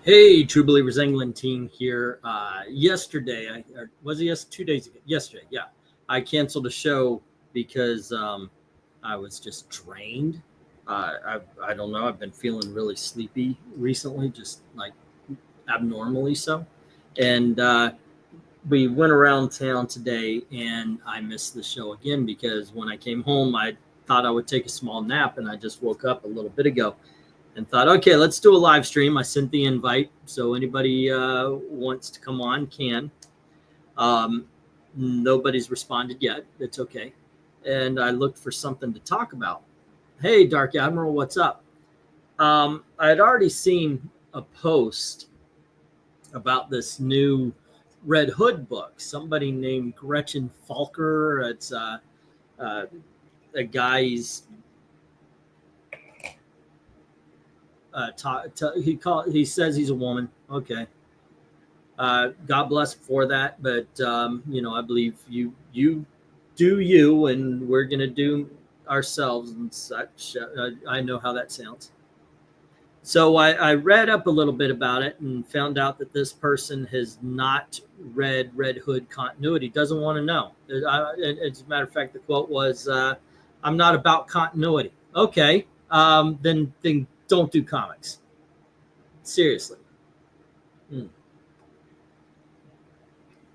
Hey, True Believers England team here. Yesterday, or was it 2 days ago? Yesterday, yeah. I canceled a show because I was just drained. I don't know. I've been feeling really sleepy recently, just like abnormally so. And we went around town today, and I missed the show again because when I came home, I thought I would take a small nap, and I just woke up a little bit ago and thought, okay, let's do a live stream. I sent the invite, so anybody wants to come on can. Nobody's responded yet. It's okay. And I looked for something to talk about. Hey, Dark Admiral, what's up? I had already seen a post about this new Red Hood book. Somebody named Gretchen Felker. It's a guy's. He says he's a woman. Okay. God bless for that, but I believe you do you, and we're gonna do ourselves and such. I know how that sounds. So I read up a little bit about it and found out that this person has not read Red Hood continuity. Doesn't want to know. As a matter of fact, the quote was, "I'm not about continuity." Okay, then don't do comics. Seriously.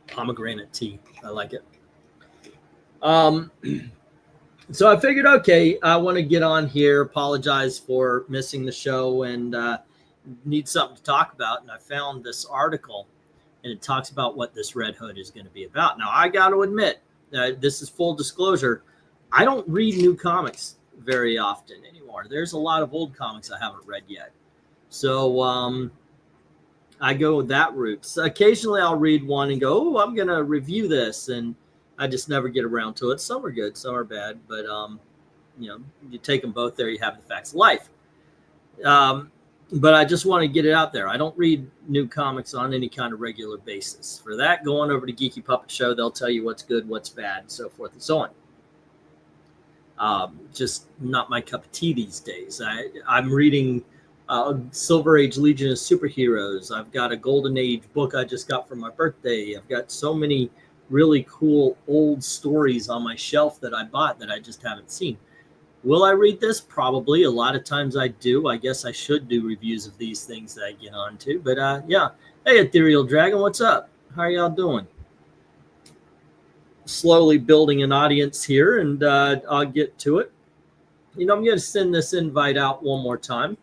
Pomegranate tea. I like it. So I figured, okay, I want to get on here, apologize for missing the show, and need something to talk about. And I found this article, and it talks about what this Red Hood is going to be about. Now, I got to admit, this is full disclosure. I don't read new comics very often anymore. There's a lot of old comics I haven't read yet. So I go that route. So occasionally I'll read one and go, oh, I'm going to review this. And I just never get around to it. Some are good, some are bad. But, you take them both there, you have the facts of life. But I just want to get it out there. I don't read new comics on any kind of regular basis. For that, go on over to Geeky Puppet Show. They'll tell you what's good, what's bad, and so forth and so on. Just not my cup of tea these days. I'm reading Silver Age Legion of Superheroes. I've got a Golden Age book I just got for my birthday. I've got so many really cool old stories on my shelf that I bought that I just haven't seen. Will I read this? Probably. A lot of times I do. I guess I should do reviews of these things that I get onto. But yeah. Hey, Ethereal Dragon, what's up? How are y'all doing? Slowly building an audience here, and I'll get to it. I'm going to send this invite out one more time.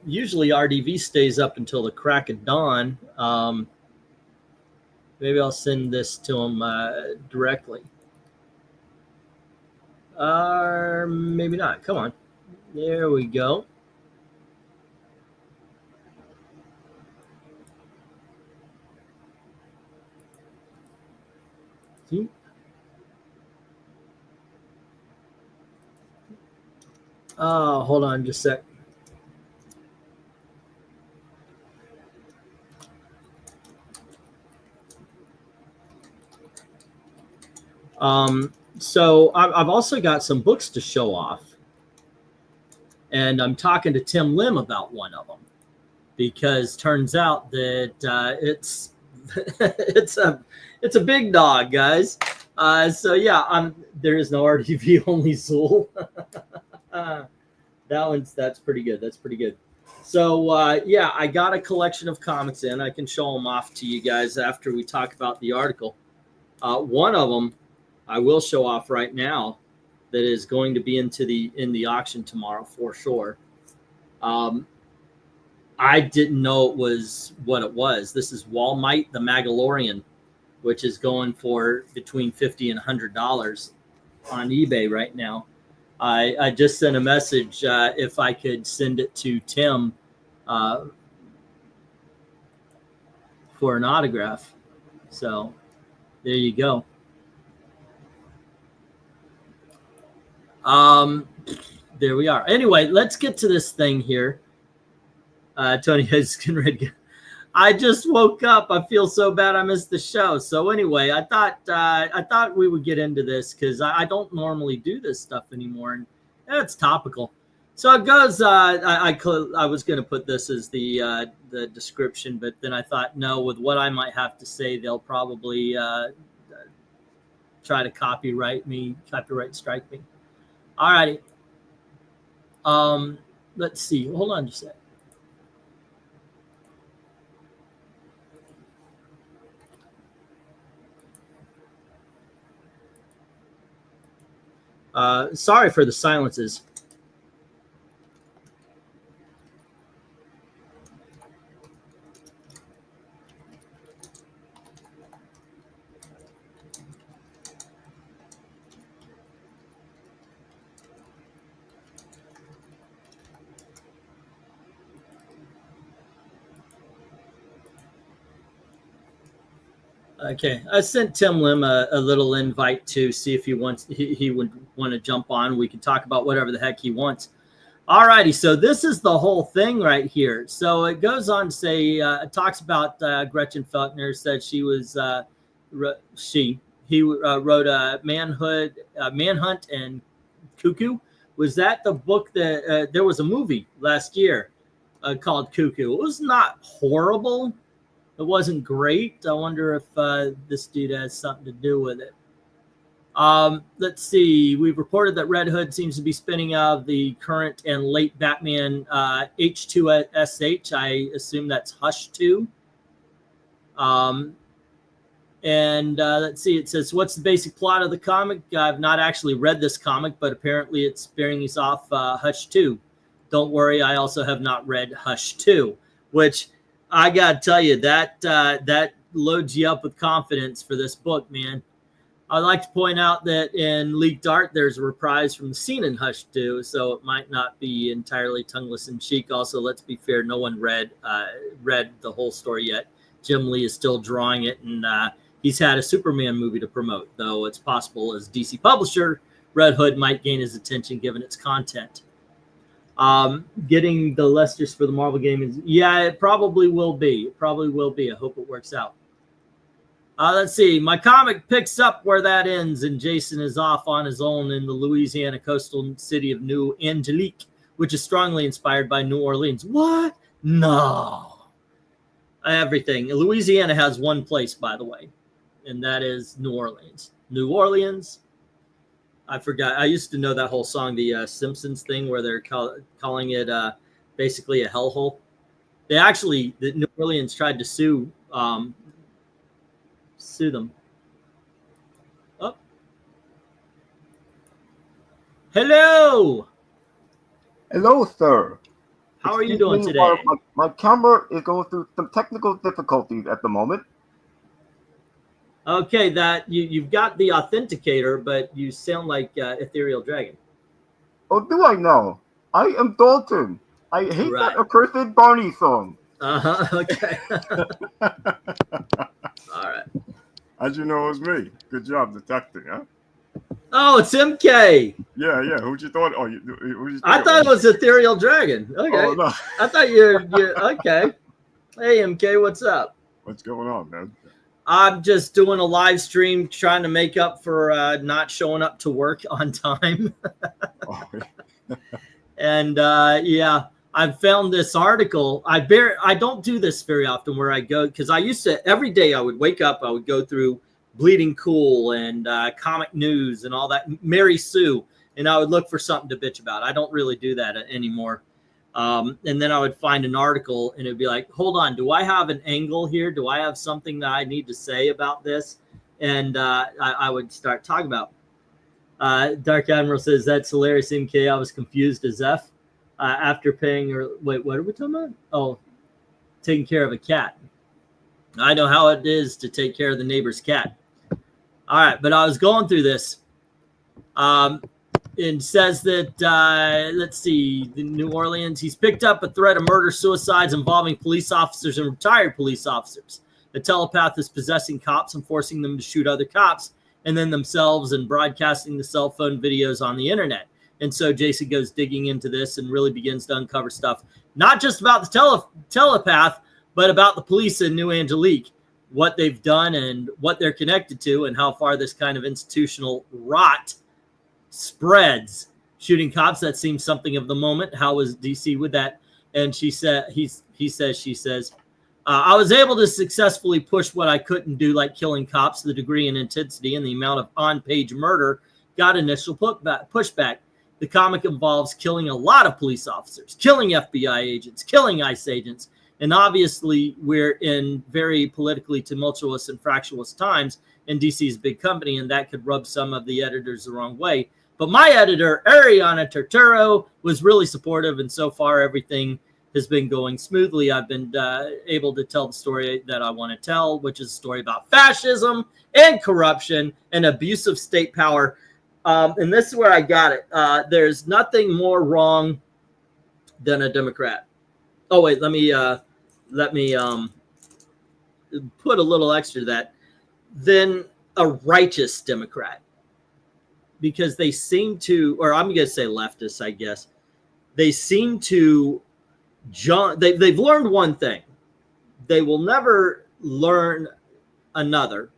Usually RDV stays up until the crack of dawn. Maybe I'll send this to him directly. Or maybe not. Come on. There we go. See? Oh, hold on just a sec. So I've also got some books to show off, and I'm talking to Tim Lim about one of them, because turns out that it's it's a big dog, guys. So yeah, there is no RDV only Zool. That's pretty good. That's pretty good. So yeah, I got a collection of comics in. I can show them off to you guys after we talk about the article. One of them I will show off right now that is going to be in the auction tomorrow for sure. I didn't know it was what it was. This is Walmite the Magalorian, which is going for between $50 and $100 on eBay right now. I just sent a message if I could send it to Tim for an autograph. So there you go. There we are. Anyway, let's get to this thing here. Tony has getting ready. I just woke up. I feel so bad I missed the show. So anyway, I thought we would get into this because I don't normally do this stuff anymore, and it's topical. So it goes. I was going to put this as the description, but then I thought, no, with what I might have to say, they'll probably try to copyright strike me. All righty. Let's see. Hold on just a sec. Sorry for the silences. Okay, I sent Tim Lim a little invite to see if he would want to jump on. We can talk about whatever the heck he wants. All righty, so this is the whole thing right here. So it goes on to say, it talks about Gretchen Felker said she was he wrote a Manhunt and Cuckoo. Was that the book that there was a movie last year called Cuckoo? It was not horrible. It wasn't great. I wonder if this dude has something to do with it. Let's see. We've reported that Red Hood seems to be spinning out of the current and late Batman H2SH. I assume that's Hush 2. And let's see. It says, what's the basic plot of the comic? I've not actually read this comic, but apparently it's sparing us off Hush 2. Don't worry. I also have not read Hush 2, which I got to tell you, that loads you up with confidence for this book, man. I'd like to point out that in Leaked Art, there's a reprise from the scene in Hush 2, so it might not be entirely tongueless and cheek. Also, let's be fair, no one read the whole story yet. Jim Lee is still drawing it, and he's had a Superman movie to promote, though it's possible as DC publisher, Red Hood might gain his attention given its content. Getting the Lesters for the Marvel game is, yeah, it probably will be. It probably will be. I hope it works out. Let's see. My comic picks up where that ends, and Jason is off on his own in the Louisiana coastal city of New Angelique, which is strongly inspired by New Orleans. What? No. Everything. Louisiana has one place, by the way, and that is New Orleans. New Orleans. I forgot. I used to know that whole song, the Simpsons thing, where they're calling it basically a hellhole. They actually, the New Orleans tried to sue them. Oh, hello. Hello, sir. How are you doing today? My camera is going through some technical difficulties at the moment. Okay, that you've got the authenticator, but you sound like Ethereal Dragon. Oh, do I know? I am Dalton. I hate that accursed Barney song. Okay. All right. How'd you know it was me? Good job detecting, huh? Oh, it's MK. Yeah. Who'd you thought? Oh, I thought it was Ethereal Dragon. Okay. Oh, no. I thought you're okay. Hey, MK, what's up? What's going on, man? I'm just doing a live stream trying to make up for not showing up to work on time. And yeah, I found this article. I don't do this very often where I go, because I used to, every day I would wake up, I would go through Bleeding Cool and Comic News and all that, Mary Sue, and I would look for something to bitch about. I don't really do that anymore. And then I would find an article and it'd be like, hold on, do I have an angle here? Do I have something that I need to say about this? And I would start talking about. Dark Admiral says, that's hilarious, MK. I was confused as F after paying, or wait, what are we talking about? Oh, taking care of a cat. I know how it is to take care of the neighbor's cat. All right, but I was going through this. It says that, let's see, the New Orleans, he's picked up a threat of murder, suicides involving police officers and retired police officers. The telepath is possessing cops and forcing them to shoot other cops and then themselves, and broadcasting the cell phone videos on the internet. And so Jason goes digging into this and really begins to uncover stuff, not just about the telepath, but about the police in New Angelique, what they've done and what they're connected to, and how far this kind of institutional rot spreads. shooting cops. That seems something of the moment. How was DC with that? And she said, she says, I was able to successfully push what I couldn't do, like killing cops. The degree and intensity and the amount of on-page murder got initial pushback. The comic involves killing a lot of police officers, killing FBI agents, killing ICE agents. And obviously, we're in very politically tumultuous and fractious times, and DC's a big company, and that could rub some of the editors the wrong way. But my editor, Ariana Turturro, was really supportive, and so far everything has been going smoothly. I've been able to tell the story that I want to tell, which is a story about fascism and corruption and abuse of state power. And this is where I got it. There's nothing more wrong than a Democrat. Oh, wait, let me put a little extra to that. Than a righteous Democrat. Because they seem to, or I'm going to say leftists, I guess. They seem to, they've learned one thing. They will never learn another.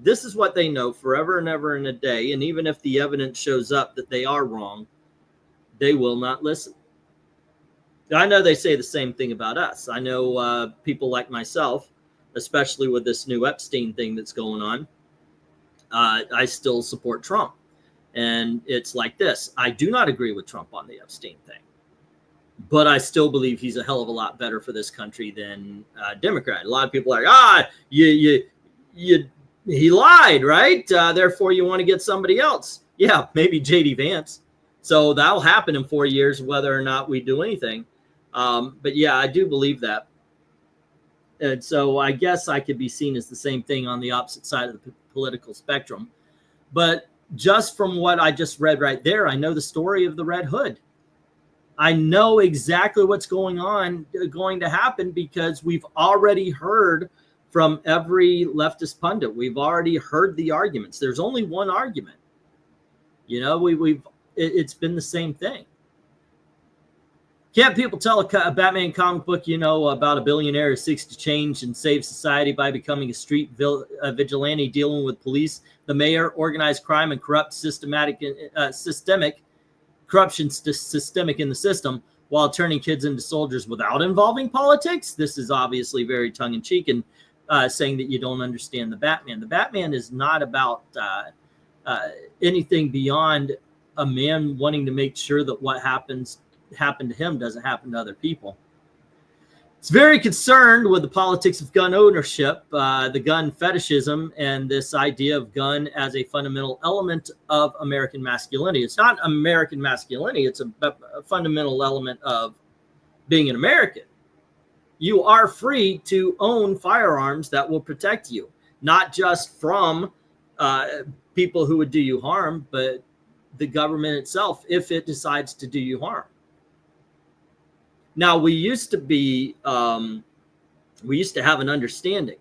This is what they know forever and ever and a day. And even if the evidence shows up that they are wrong, they will not listen. I know they say the same thing about us. I know people like myself, especially with this new Epstein thing that's going on. I still support Trump. And it's like this. I do not agree with Trump on the Epstein thing. But I still believe he's a hell of a lot better for this country than Democrat. A lot of people are like, he lied, right? Therefore, you want to get somebody else. Yeah, maybe J.D. Vance. So that'll happen in 4 years, whether or not we do anything. But yeah, I do believe that. And so I guess I could be seen as the same thing on the opposite side of the political spectrum. But just from what I just read right there, I know the story of the Red Hood. I know exactly what's going to happen, because we've already heard from every leftist pundit. We've already heard the arguments. There's only one argument. You know, it's been the same thing. Can't people tell a Batman comic book, you know, about a billionaire who seeks to change and save society by becoming a street vigilante dealing with police, the mayor, organized crime, and systemic corruption systemic in the system, while turning kids into soldiers without involving politics? This is obviously very tongue-in-cheek and saying that you don't understand the Batman. The Batman is not about anything beyond a man wanting to make sure that what happened to him doesn't happen to other people. It's very concerned with the politics of gun ownership, the gun fetishism, and this idea of gun as a fundamental element of American masculinity. It's not American masculinity. It's a fundamental element of being an American. You are free to own firearms that will protect you, not just from people who would do you harm, but the government itself, if it decides to do you harm. Now, we used to have an understanding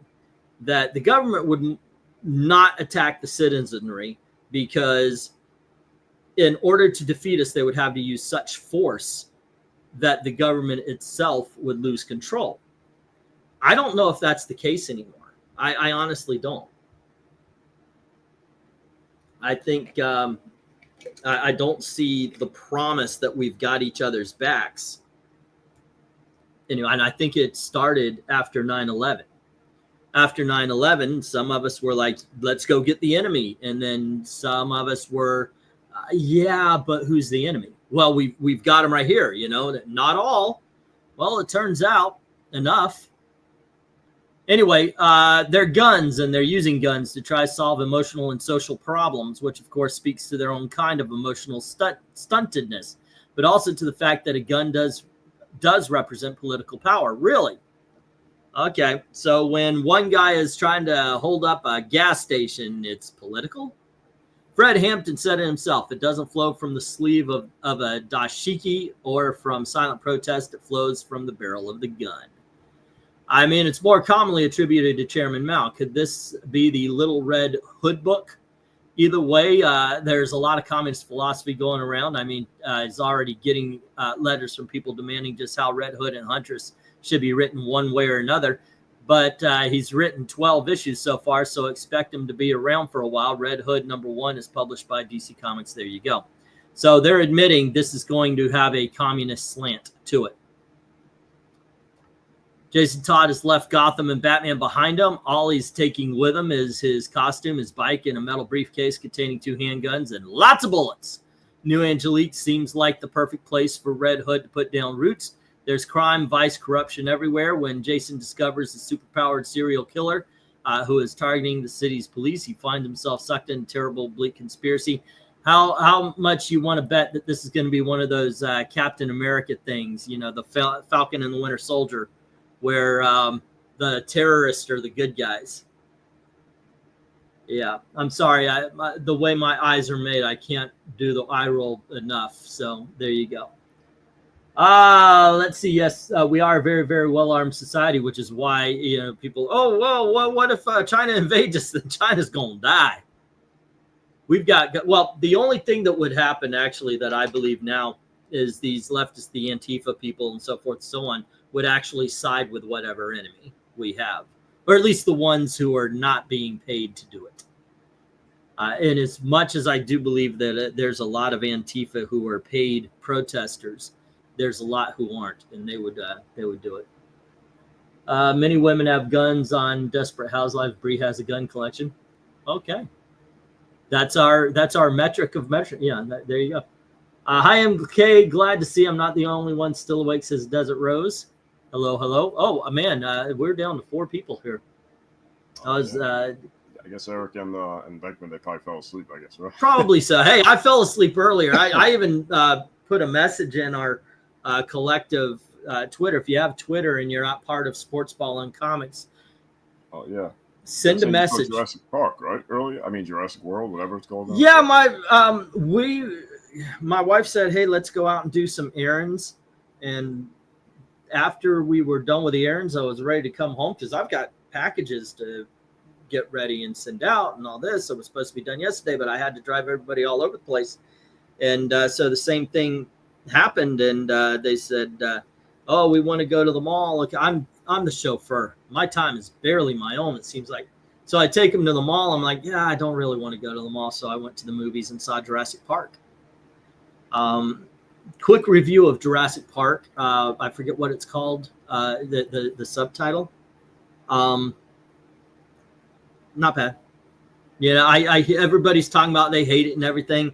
that the government would not attack the citizenry, because in order to defeat us, they would have to use such force that the government itself would lose control. I don't know if that's the case anymore. I honestly don't. I think I don't see the promise that we've got each other's backs. Anyway, and I think it started after 9/11. After 9/11, some of us were like, let's go get the enemy. And then some of us were, yeah, but who's the enemy? Well, we've got them right here, you know, not all. Well, it turns out enough. Anyway, they're guns, and they're using guns to try to solve emotional and social problems, which of course speaks to their own kind of emotional stuntedness, but also to the fact that a gun does represent political power. Really? Okay, so when one guy is trying to hold up a gas station, it's political? Fred Hampton said it himself. It doesn't flow from the sleeve of a dashiki or from silent protest. It flows from the barrel of the gun. I mean, it's more commonly attributed to Chairman Mao. Could this be the Little Red Hood book? Either way, there's a lot of communist philosophy going around. I mean, he's already getting letters from people demanding just how Red Hood and Huntress should be written one way or another. But he's written 12 issues so far, so expect him to be around for a while. Red Hood #1 is published by DC Comics. There you go. So they're admitting this is going to have a communist slant to it. Jason Todd has left Gotham and Batman behind him. All he's taking with him is his costume, his bike, and a metal briefcase containing 2 handguns and lots of bullets. New Angelique seems like the perfect place for Red Hood to put down roots. There's crime, vice, corruption everywhere. When Jason discovers the superpowered serial killer who is targeting the city's police, he finds himself sucked into a terrible, bleak conspiracy. How much you want to bet that this is going to be one of those Captain America things, you know, the Falcon and the Winter Soldier, where the terrorists are the good guys. Yeah, I'm sorry. The way my eyes are made, I can't do the eye roll enough. So there you go. Let's see. Yes, we are a very, very well-armed society, which is why, you know, people, oh, well, what if China invades us? Then China's going to die. We've got, well, the only thing that would happen actually that I believe now is these leftists, the Antifa people and so forth and so on, would actually side with whatever enemy we have, or at least the ones who are not being paid to do it. And as much as I do believe that there's a lot of Antifa who are paid protesters, there's a lot who aren't, and they would do it. Many women have guns on Desperate Housewives. Bree has a gun collection. Okay, that's our metric of metric. Yeah, there you go. Hi, MK. Glad to see I'm not the only one still awake, says Desert Rose. Hello, hello. Oh, man, we're down to 4 people here. I guess Eric and VENKMAN, they probably fell asleep, I guess, right? Probably so. Hey, I fell asleep earlier. I even put a message in our collective Twitter. If you have Twitter and you're not part of Sports Ball and Comics, oh yeah, send a message. Jurassic Park, right? Earlier, I mean Jurassic World, whatever it's called now. Yeah, my wife said, hey, let's go out and do some errands. And after we were done with the errands, I was ready to come home because I've got packages to get ready and send out and all this. It was supposed to be done yesterday, but I had to drive everybody all over the place. And so the same thing happened. And they said, oh, we want to go to the mall. Look, I'm the chauffeur. My time is barely my own, it seems like. So I take them to the mall. I'm like, yeah, I don't really want to go to the mall. So I went to the movies and saw Jurassic Park. Quick review of Jurassic Park. I forget what it's called, the subtitle. Not bad. You know, everybody's talking about they hate it and everything.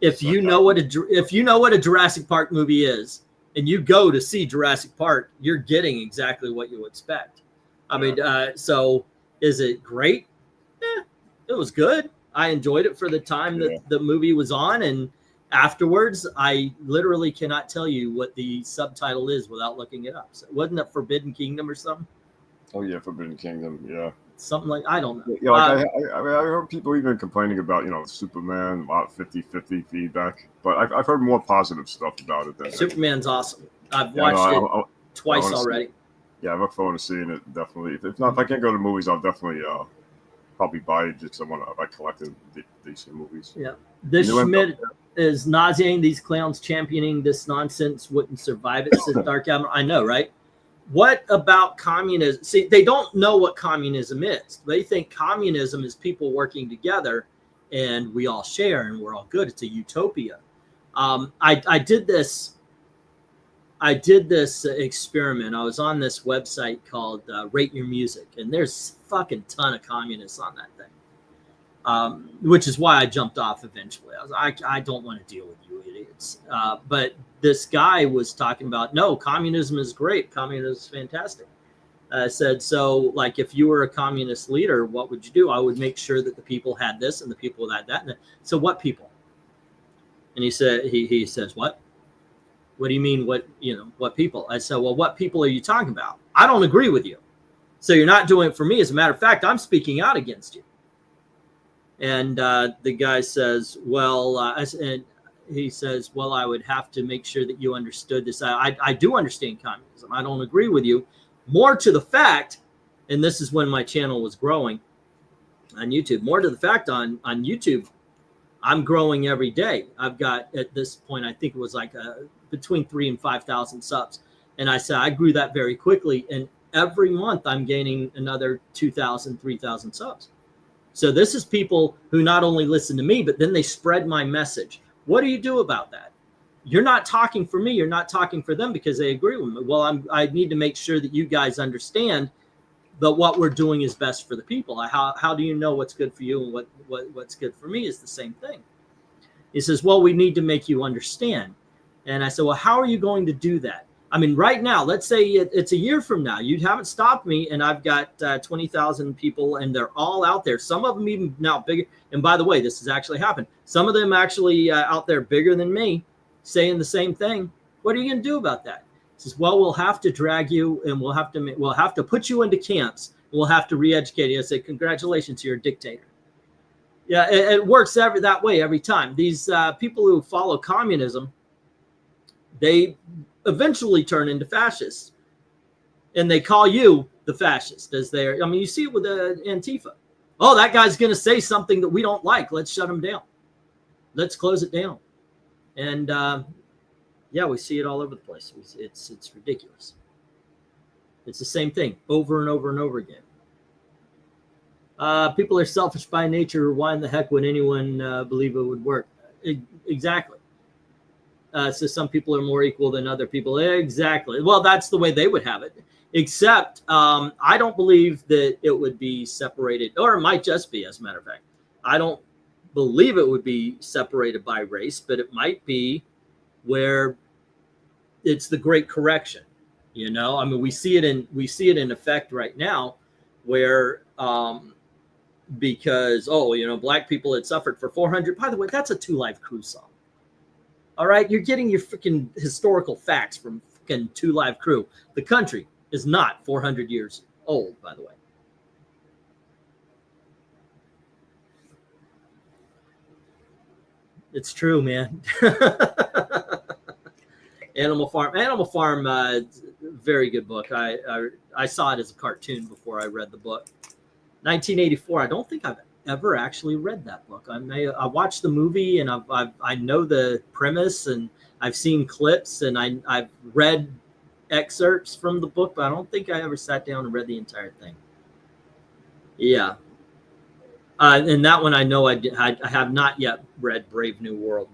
If you know what a Jurassic Park movie is, and you go to see Jurassic Park, you're getting exactly what you expect. I mean, so is it great? Yeah, it was good. I enjoyed it for the time that the movie was on, and afterwards, I literally cannot tell you what the subtitle is without looking it up. So wasn't it Forbidden Kingdom or something? Oh yeah, Forbidden Kingdom. Yeah. Something like, I don't know. Yeah, like I heard people even complaining about, you know, Superman, about 50-50 feedback, but I've heard more positive stuff about it. Than Superman's awesome. I've watched it twice already. Yeah, I look forward to seeing it, definitely. If not, if I can't go to the movies, I'll definitely probably buy it just because I want to like collecting DC movies. Yeah. This Schmidt is nauseating. These clowns championing this nonsense wouldn't survive it, says Dark Admiral. I know, right? What about communism? See, they don't know what communism is. They think communism is people working together and we all share and we're all good. It's a utopia. I did this experiment. I was on this website called Rate Your Music, and there's a fucking ton of communists on that thing, which is why I jumped off eventually. I don't want to deal with you idiots. But this guy was talking about, no, communism is great. Communism is fantastic. Said, so like if you were a communist leader, what would you do? I would make sure that the people had this and the people had that. So what people? And he said, he says, what? What do you mean? What people? I said, well, what people are you talking about? I don't agree with you. So you're not doing it for me. As a matter of fact, I'm speaking out against you. And the guy says, well, and he says, well, I would have to make sure that you understood this. I do understand communism. I don't agree with you. More to the fact, and this is when my channel was growing on YouTube, more to the fact on YouTube, I'm growing every day. I've got, at this point, I think it was like between 3,000 and 5,000 subs. And I said, I grew that very quickly. And every month I'm gaining another 2,000, 3,000 subs. So this is people who not only listen to me, but then they spread my message. What do you do about that? You're not talking for me. You're not talking for them because they agree with me. Well, I need to make sure that you guys understand that what we're doing is best for the people. How do you know what's good for you and what's good for me is the same thing. He says, well, we need to make you understand. And I said, well, how are you going to do that? I mean, right now, let's say it's a year from now. You haven't stopped me, and I've got 20,000 people, and they're all out there. Some of them even now bigger. And by the way, this has actually happened. Some of them actually out there bigger than me saying the same thing. What are you going to do about that? He says, well, we'll have to drag you, and we'll have to put you into camps. We'll have to re-educate you. I say, congratulations, you're a dictator. Yeah, it works that way every time. These people who follow communism, they eventually turn into fascists, and they call you the fascist as they're. I mean, you see it with Antifa. Oh, that guy's going to say something that we don't like. Let's shut him down. Let's close it down. And yeah, we see it all over the place. It's ridiculous. It's the same thing over and over and over again. People are selfish by nature. Why in the heck would anyone believe it would work? Exactly. So some people are more equal than other people. Exactly. Well, that's the way they would have it. Except I don't believe that it would be separated, or it might just be, as a matter of fact. I don't believe it would be separated by race, but it might be where it's the great correction. You know, I mean, we see it in effect right now, where because black people had suffered for 400. By the way, that's a 2 Live Crew song. All right, you're getting your freaking historical facts from freaking 2 Live Crew. The country is not 400 years old, by the way. It's true, man. Animal Farm, very good book. I saw it as a cartoon before I read the book. 1984. I don't think I've ever actually read that book. I watched the movie, and I know the premise, and I've seen clips, and I've read excerpts from the book, but I don't think I ever sat down and read the entire thing. Yeah. And that one I know I have not yet read Brave New World.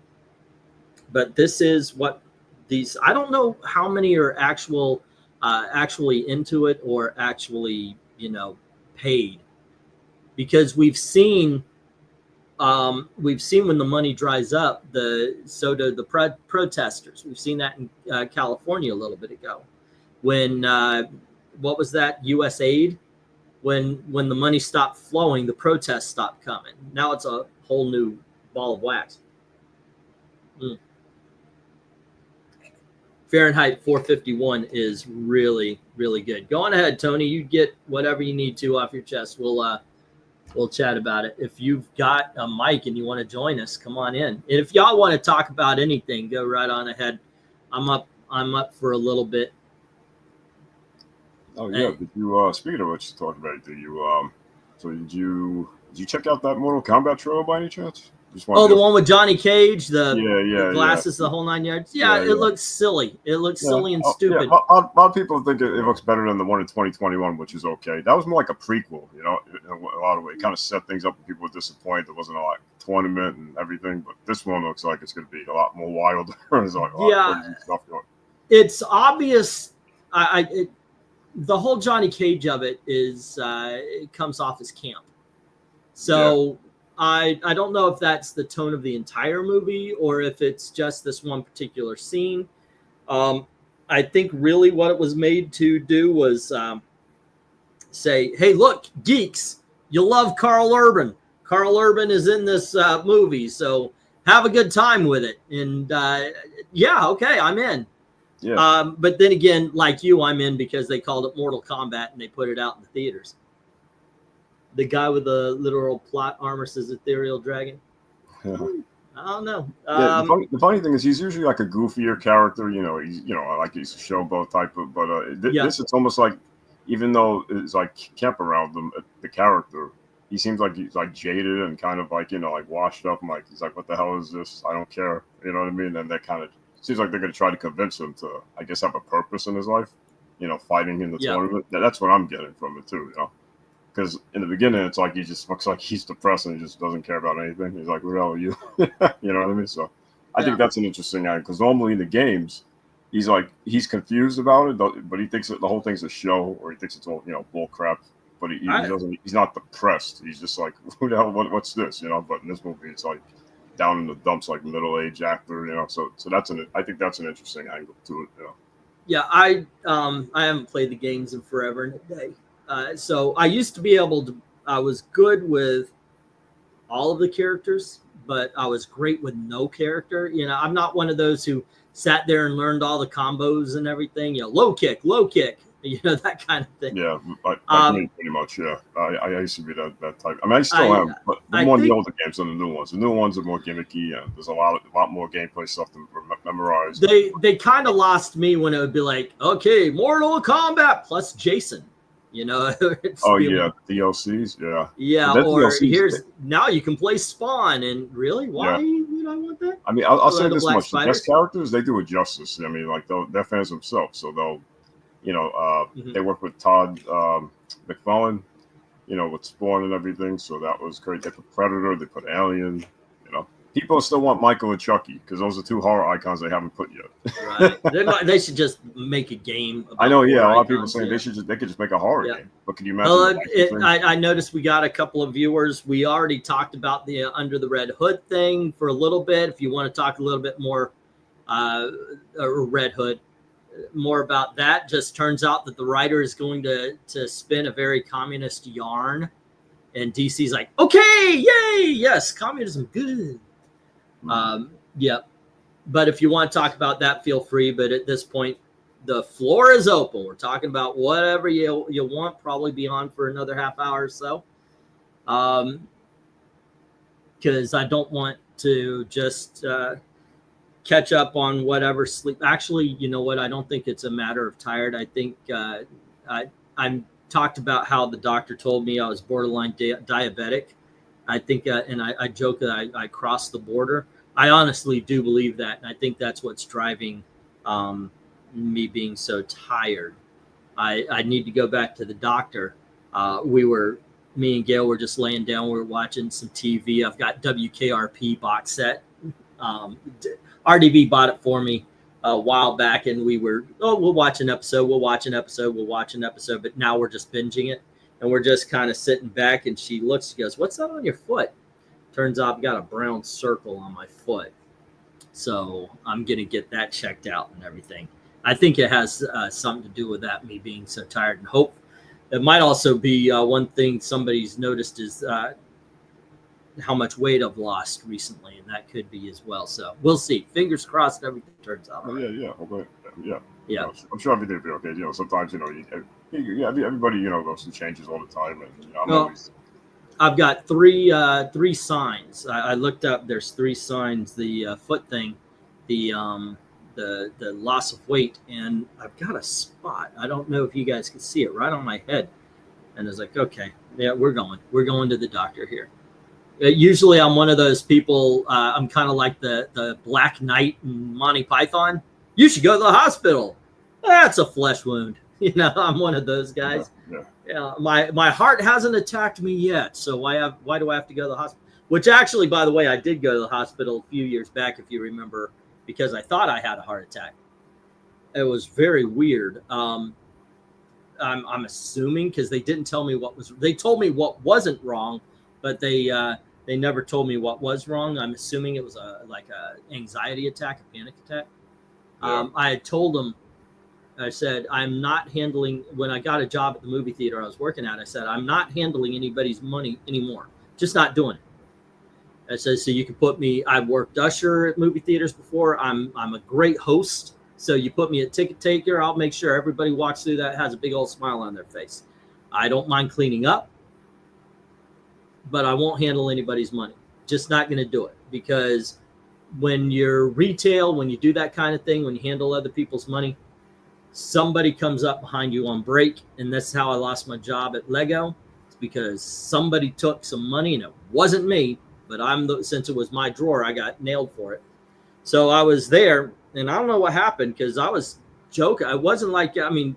But this is what these, I don't know how many are actually into it or actually, paid. Because we've seen when the money dries up, so do the protesters. We've seen that in California a little bit ago. When what was that, U.S. aid? When the money stopped flowing, the protests stopped coming. Now it's a whole new ball of wax. Fahrenheit 451 is really, really good. Go on ahead, Tony. You get whatever you need to off your chest. We'll chat about it. If you've got a mic and you want to join us, come on in. And if y'all want to talk about anything, go right on ahead. I'm up for a little bit. Oh yeah, did you speaking of what you talked about, did you check out that Mortal Kombat trailer by any chance? The one with Johnny Cage, the glasses, yeah. the whole 9 yards. Yeah, it looks silly. It looks silly and stupid. Yeah. A lot of people think it looks better than the one in 2021, which is okay. That was more like a prequel, in a lot of ways. It kind of set things up when people were disappointed. There wasn't a lot of tournament and everything, but this one looks like it's going to be a lot more wilder. There's like a lot of crazy stuff going. It's obvious. The whole Johnny Cage of it is it comes off as camp. So. Yeah. I don't know if that's the tone of the entire movie or if it's just this one particular scene. I think really what it was made to do was say, hey, look, geeks, you love Carl Urban. Carl Urban is in this movie, so have a good time with it. And yeah, okay, I'm in. Yeah. But then again, like you, I'm in because they called it Mortal Kombat and they put it out in the theaters. The guy with the literal plot armor says ethereal dragon. Yeah. I don't know. The funny thing is he's usually like a goofier character, like he's a showboat type of, but this it's almost like, even though it's like camp around him, the character, he seems like he's like jaded and kind of like, like washed up. And he's like, what the hell is this? I don't care. You know what I mean? And that kind of seems like they're going to try to convince him to, I guess, have a purpose in his life, fighting in the tournament. That's what I'm getting from it too, Because in the beginning, it's like he just looks like he's depressed and he just doesn't care about anything. He's like, "What are you?" You know what I mean? So I think that's an interesting angle, because normally in the games, he's confused about it, but he thinks that the whole thing's a show, or he thinks it's all bull crap. But he doesn't. He's not depressed. He's just like, who the hell? What's this? But in this movie, it's like down in the dumps, like middle-aged actor. So I think that's an interesting angle to it. Yeah, I haven't played the games in forever and a day. So I used to be able to. I was good with all of the characters, but I was great with no character. I'm not one of those who sat there and learned all the combos and everything. Low kick, that kind of thing. Yeah, I mean, pretty much. Yeah, I used to be that type. I mean, I still am, but more the older games than the new ones. The new ones are more gimmicky, and there's a lot more gameplay stuff to memorize. They kind of lost me when it would be like, okay, Mortal Kombat plus Jason. DLCs, yeah. Or DLCs, now you can play Spawn, and really, why would I want that? I mean, I'll say this much: the best characters, they do it justice. I mean, like they're fans themselves, so they'll. They work with Todd McFarlane, with Spawn and everything. So that was great. They put Predator, they put Alien. People still want Michael and Chucky because those are two horror icons they haven't put yet. Right. They should just make a game. I know. Yeah, a lot of people saying they could just make a horror game. But can you imagine? I noticed we got a couple of viewers. We already talked about the Under the Red Hood thing for a little bit. If you want to talk a little bit more, Red Hood. More about that. Just turns out that the writer is going to spin a very communist yarn, and DC's like, okay, yay, yes, communism, good. But if you want to talk about that, feel free. But at this point, the floor is open. We're talking about whatever you want. Probably be on for another half hour or so, because I don't want to just catch up on whatever sleep. Actually, you know what? I don't think it's a matter of tired. I think I'm talked about how the doctor told me I was borderline diabetic. I think, and I joke that I crossed the border. I honestly do believe that, and I think that's what's driving me being so tired. I need to go back to the doctor. Me and Gail were just laying down. We were watching some TV. I've got WKRP box set. RDV bought it for me a while back, and we'll watch an episode. But now we're just binging it, and we're just kind of sitting back. And she goes, "What's that on your foot?" Turns out I've got a brown circle on my foot, so I'm gonna get that checked out and everything. I think it has something to do with that, me being so tired, and hope it might also be one thing somebody's noticed is how much weight I've lost recently, and that could be as well. So we'll see. Fingers crossed, everything turns out. Oh, yeah. I'm sure everything will be okay. Sometimes everybody goes through changes all the time, and I've got three signs. I looked up. There's 3 signs. The foot thing, the loss of weight, and I've got a spot. I don't know if you guys can see it right on my head. And I was like, okay, yeah, we're going to the doctor here. Usually I'm one of those people. I'm kind of like the Black Knight in Monty Python. You should go to the hospital. That's a flesh wound. I'm one of those guys. Yeah. My heart hasn't attacked me yet, so why do I have to go to the hospital? Which actually, by the way, I did go to the hospital a few years back, if you remember, because I thought I had a heart attack. It was very weird. I'm assuming, because they didn't tell me they told me what wasn't wrong, but they never told me what was wrong. I'm assuming it was like a anxiety attack, a panic attack. Yeah. I had told them, I said, I'm not handling, when I got a job at the movie theater I was working at, I said, I'm not handling anybody's money anymore. Just not doing it. I said, so you can put me, I've worked usher at movie theaters before. I'm a great host. So you put me at ticket taker, I'll make sure everybody walks through that has a big old smile on their face. I don't mind cleaning up, but I won't handle anybody's money. Just not going to do it, because when you're retail, when you do that kind of thing, when you handle other people's money, somebody comes up behind you on break, and that's how I lost my job at Lego. It's because somebody took some money, and it wasn't me, but since it was my drawer, I got nailed for it. So I was there, and I don't know what happened, because I was joking. I wasn't like, I'm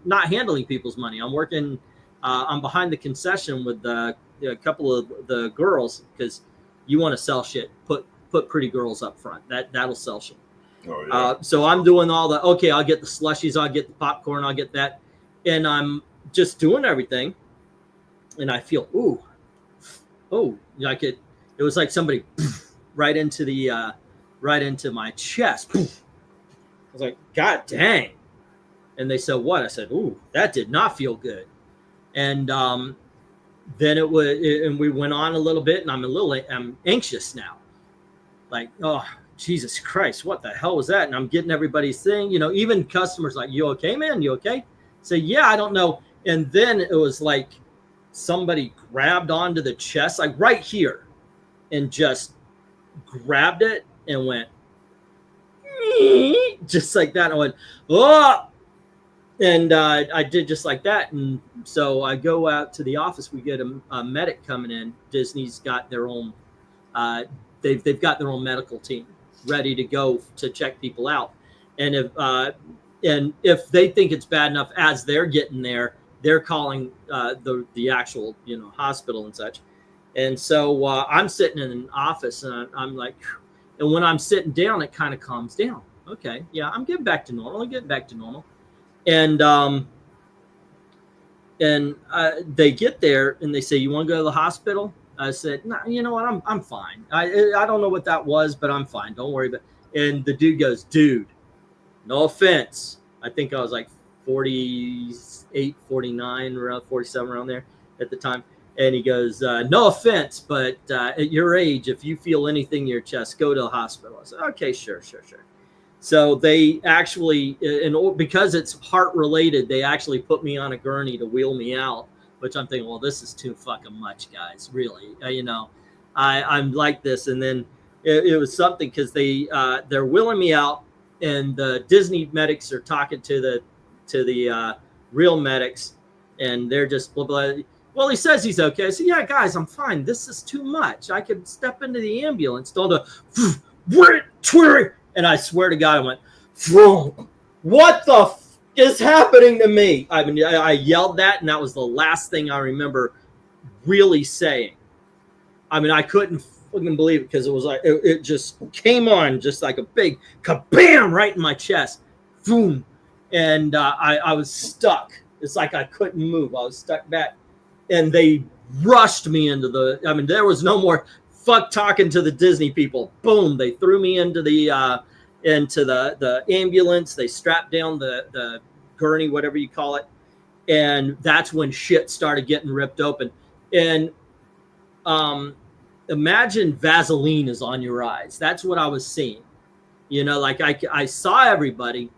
not handling people's money. I'm working, I'm behind the concession with a couple of the girls, because you want to sell shit, put put pretty girls up front. That'll sell you. Oh, yeah. So I'm doing all the, okay, I'll get the slushies, I'll get the popcorn, I'll get that. And I'm just doing everything. And I feel, oh, like it was like somebody right into my chest. I was like, God dang. And they said, what? I said, ooh, that did not feel good. And then and we went on a little bit, and I'm anxious now. Like, oh, Jesus Christ, what the hell was that? And I'm getting everybody's thing, even customers like, you okay, man? You okay? So yeah, I don't know. And then it was like somebody grabbed onto the chest, like right here, and just grabbed it and went just like that. I went, oh, and I did just like that. And so I go out to the office. We get a medic coming in. Disney's got their own, they've got their own medical team ready to go to check people out. And if they think it's bad enough as they're getting there, they're calling the actual hospital and such. And so I'm sitting in an office, and I'm like, and when I'm sitting down, it kind of calms down. Okay, yeah, I'm getting back to normal. And they get there and they say, you want to go to the hospital? I said, no, you know what? I'm fine. I don't know what that was, but I'm fine. Don't worry about it. And the dude goes, dude, no offense. I think I was like 48, 49, around 47, around there at the time. And he goes, no offense, but at your age, if you feel anything in your chest, go to the hospital. I said, okay, sure. So they actually, because it's heart related, they actually put me on a gurney to wheel me out, which I'm thinking, well, this is too fucking much, guys. Really, I'm like this. And then it was something, because they're wheeling me out, and the Disney medics are talking to the real medics, and they're just blah blah. Well, he says he's okay. I said, yeah, guys, I'm fine. This is too much. I could step into the ambulance. And I swear to God, I went, what the f is happening to me? I mean, I yelled that, and that was the last thing I remember really saying. I mean, I couldn't fucking believe it, because it was like, it just came on just like a big kabam right in my chest. Boom. And I was stuck. It's like I couldn't move. I was stuck back. And they rushed me into there was no more fuck talking to the Disney people. Boom. They threw me into the ambulance. They strapped down the gurney, whatever you call it. And that's when shit started getting ripped open. And imagine Vaseline is on your eyes. That's what I was seeing. Like I saw everybody,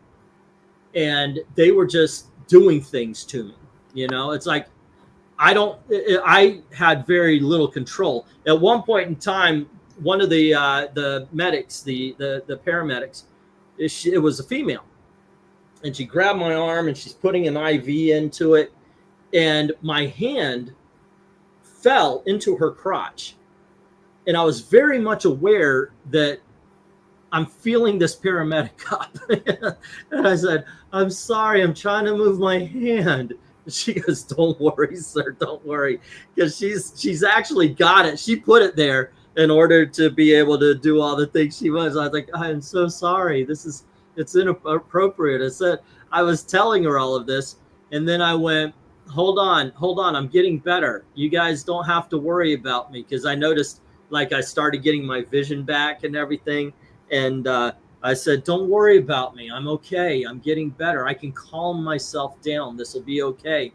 and they were just doing things to me. It's like, I had very little control. At one point in time, one of the medics, the paramedics, it was a female, and she grabbed my arm, and she's putting an IV into it, and my hand fell into her crotch, and I was very much aware that I'm feeling this paramedic up. And I said, I'm sorry, I'm trying to move my hand. She goes, don't worry, sir, don't worry. Because she's actually got it. She put it there in order to be able to do all the things she was. I was like, I am so sorry. It's inappropriate. I was telling her all of this. And then I went, hold on. I'm getting better. You guys don't have to worry about me. Because I noticed, like, I started getting my vision back and everything. And I said, don't worry about me. I'm okay. I'm getting better. I can calm myself down. This will be okay.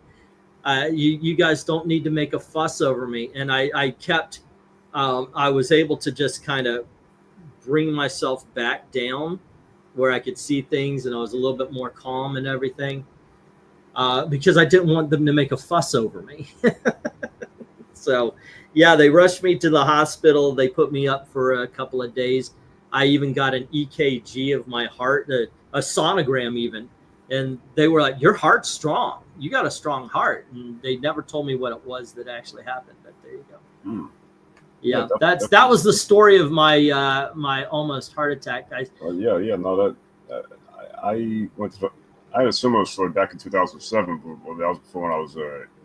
You guys don't need to make a fuss over me. And I kept, I was able to just kind of bring myself back down where I could see things, and I was a little bit more calm and everything, because I didn't want them to make a fuss over me. So, yeah, they rushed me to the hospital. They put me up for a couple of days. I even got an EKG of my heart, a sonogram even. And they were like, your heart's strong. You got a strong heart. And they never told me what it was that actually happened. But there you go. Yeah, that was the story of my my almost heart attack, guys. Yeah. No, I had a similar story back in 2007. But that was before when I was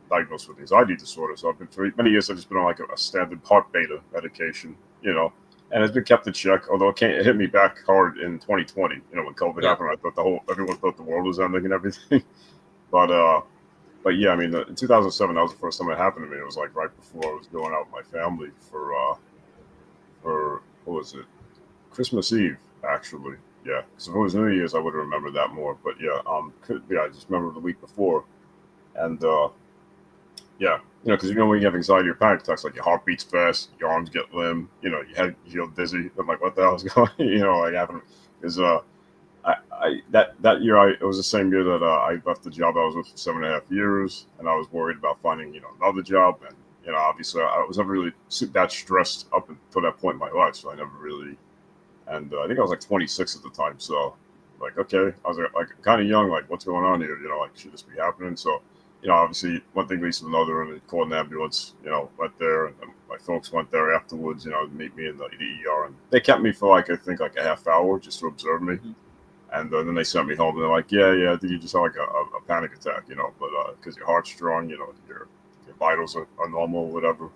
diagnosed with anxiety disorder. So I've been for many years. I've just been on like a standard heart beta medication, and it's been kept in check. Although it hit me back hard in 2020. You know, when COVID happened, I thought everyone thought the world was ending and everything. But yeah, I mean, in 2007, that was the first time it happened to me. It was like right before I was going out with my family for what was it? Christmas Eve, actually. Yeah, because if it was New Year's, I would have remembered that more. But yeah, I just remember the week before, and yeah, you know, because when you have anxiety or panic attacks, like your heart beats fast, your arms get limp, you know, your head, you feel dizzy. I'm like, what the hell is going? You know, like happening is that year, it was the same year that I left the job I was with for 7.5 years, and I was worried about finding, you know, another job, and you know, obviously, I was never really that stressed up until that point in my life, so I never really. And I think I was like 26 at the time, so like, okay, I was like kind of young, like, what's going on here? You know, like, should this be happening? So, you know, obviously, one thing leads to another, and they called an ambulance. You know, went there, and my folks went there afterwards. You know, to meet me in the ER, and they kept me for like I think like a half hour just to observe me. Mm-hmm. And then they sent me home. And they're like, yeah, I think you just had like a panic attack, you know, but because your heart's strong, you know, your vitals are normal, whatever.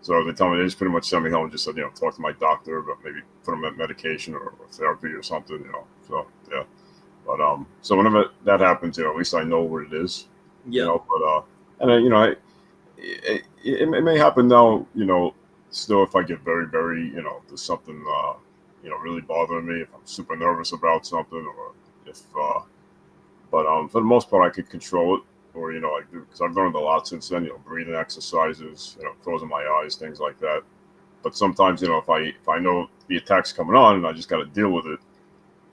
So they tell me, they just pretty much sent me home and just said, you know, talk to my doctor about maybe put them on medication or therapy or something, you know. So yeah, but so whenever that happens, you know, at least I know what it is, you know. But and then, you know, it may happen now, you know, still if I get very, very, you know, there's something you know, really bothering me, if I'm super nervous about something, or if but for the most part I could control it. Or, you know, like, because I've learned a lot since then, you know, breathing exercises, you know, closing my eyes, things like that. But sometimes, you know, if I know the attack's coming on and I just got to deal with it,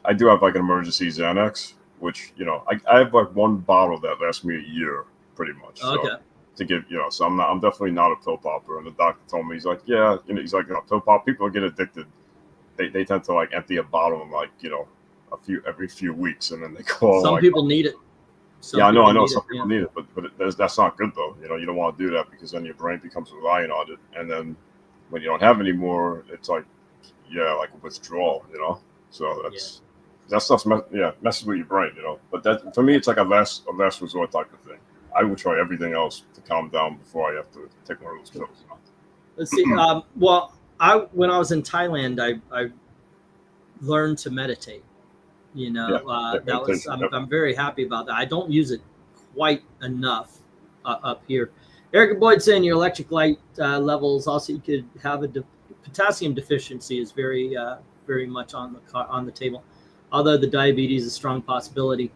I do have like an emergency Xanax, which, you know, I have like one bottle that lasts me a year, pretty much. Okay. So, to give, you know, so I'm definitely not a pill popper. And the doctor told me, he's like, yeah, you know, he's like, you know, pill pop, people get addicted. They tend to like empty a bottle in like, you know, every few weeks, and then they call. Some people need it. I know. Some people need it, but that's not good though. You know, you don't want to do that because then your brain becomes reliant on it, and then when you don't have any more, it's like, like a withdrawal. You know, so that stuff messes with your brain. You know, but that for me, it's like a last resort type of thing. I would try everything else to calm down before I have to take one of those pills. You know? Let's see. Well, when I was in Thailand, I learned to meditate. You know, that was I'm very happy about that. I don't use it quite enough up here. Erica Boyd saying your electric light levels. Also, you could have a potassium deficiency is very much on the table. Although the diabetes is a strong possibility.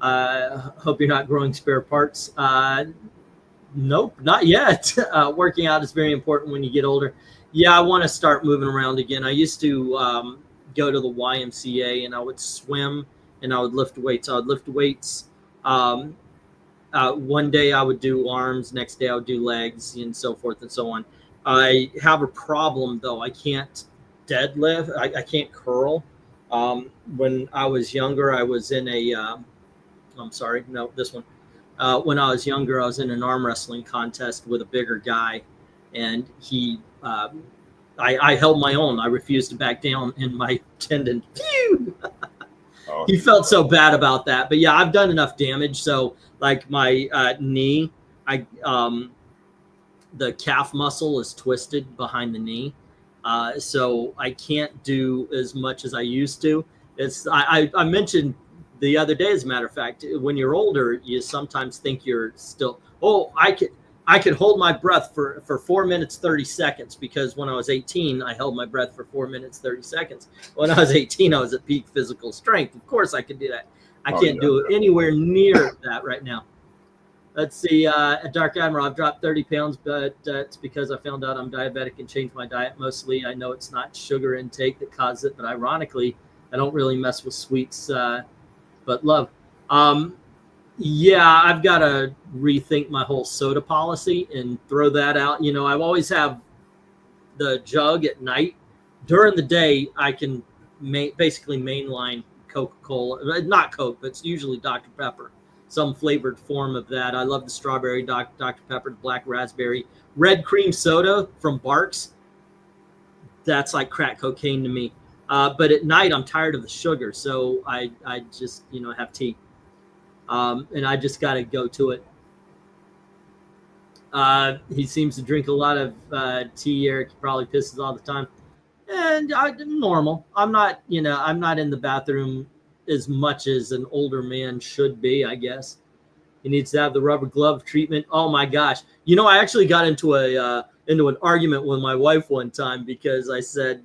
Hope you're not growing spare parts. Nope, not yet. Working out is very important when you get older. Yeah, I want to start moving around again. I used to go to the YMCA and I would swim and I would lift weights. I would lift weights. One day I would do arms, next day I would do legs, and so forth and so on. I have a problem though. I can't deadlift. I can't curl. When I was younger, I was in a, I'm sorry, no, this one. When I was younger, I was in an arm wrestling contest with a bigger guy, and he, I held my own. I refused to back down, and my tendon, phew! He felt so bad about that. But yeah, I've done enough damage. So like my knee, the calf muscle is twisted behind the knee. So I can't do as much as I used to. I mentioned the other day, as a matter of fact, when you're older, you sometimes think you're still, I could hold my breath for 4 minutes, 30 seconds, because when I was 18, I held my breath for 4 minutes, 30 seconds. When I was 18, I was at peak physical strength. Of course I could do that. I can't do it anywhere near that right now. Let's see, Dark Admiral, I've dropped 30 pounds, but it's because I found out I'm diabetic and changed my diet. Mostly, I know it's not sugar intake that caused it, but ironically, I don't really mess with sweets, but love. Yeah, I've got to rethink my whole soda policy and throw that out. You know, I always have the jug at night. During the day, I can basically mainline Coca-Cola. Not Coke, but it's usually Dr. Pepper, some flavored form of that. I love the strawberry Dr. Pepper, black raspberry, red cream soda from Barks. That's like crack cocaine to me. But at night, I'm tired of the sugar, so I just, you know, have tea. And I just got to go to it. He seems to drink a lot of tea. Eric, he probably pisses all the time. And normal. I'm not, you know, I'm not in the bathroom as much as an older man should be, I guess. He needs to have the rubber glove treatment. Oh my gosh. You know, I actually got into an argument with my wife one time because I said,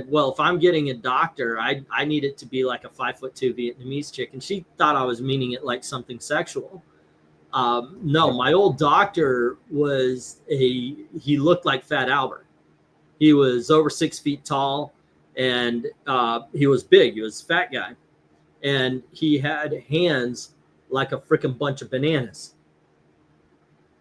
well, if I'm getting a doctor, I need it to be like a 5'2" Vietnamese chick. And she thought I was meaning it like something sexual. No, my old doctor he looked like Fat Albert. He was over 6 feet tall, and he was big. He was a fat guy, and he had hands like a freaking bunch of bananas.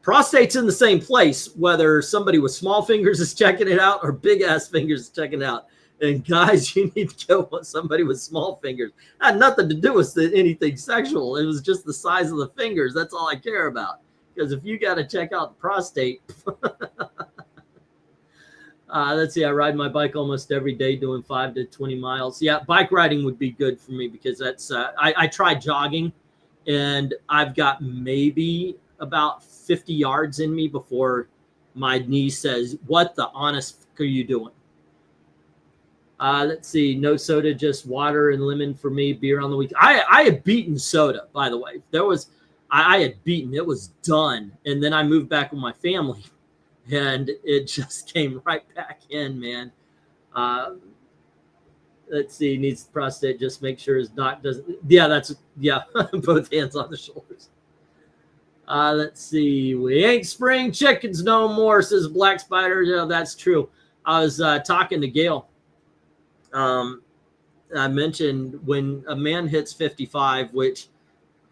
Prostate's in the same place, whether somebody with small fingers is checking it out or big ass fingers is checking it out. And guys, you need to go with somebody with small fingers. It had nothing to do with anything sexual. It was just the size of the fingers. That's all I care about. Because if you got to check out the prostate, let's see, I ride my bike almost every day doing 5 to 20 miles. Yeah, bike riding would be good for me because that's, I tried jogging and I've got maybe about 50 yards in me before my knee says, what the honest fuck are you doing? Let's see, no soda, just water and lemon for me, beer on the week. I had beaten soda, by the way. I had beaten, it was done. And then I moved back with my family and it just came right back in, man. Let's see, needs the prostate, just make sure his doc doesn't. Yeah, both hands on the shoulders. Let's see, we ain't spring chickens no more, says Black Spider. Yeah, that's true. I was talking to Gail. I mentioned when a man hits 55, which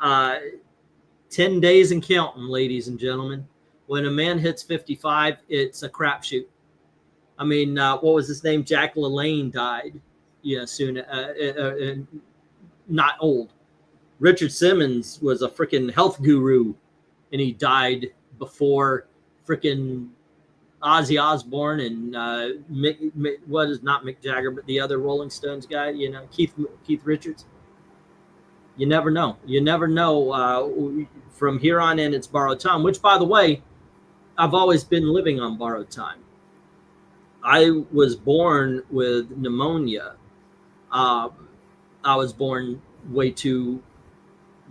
10 days and counting, ladies and gentlemen. When a man hits 55, it's a crapshoot. I mean, what was his name? Jack LaLanne died. Yeah, soon. Not old. Richard Simmons was a freaking health guru, and he died before freaking Ozzy Osbourne and not Mick Jagger, but the other Rolling Stones guy, you know, Keith Richards. You never know. You never know. From here on in, it's borrowed time, which, by the way, I've always been living on borrowed time. I was born with pneumonia. I was born way too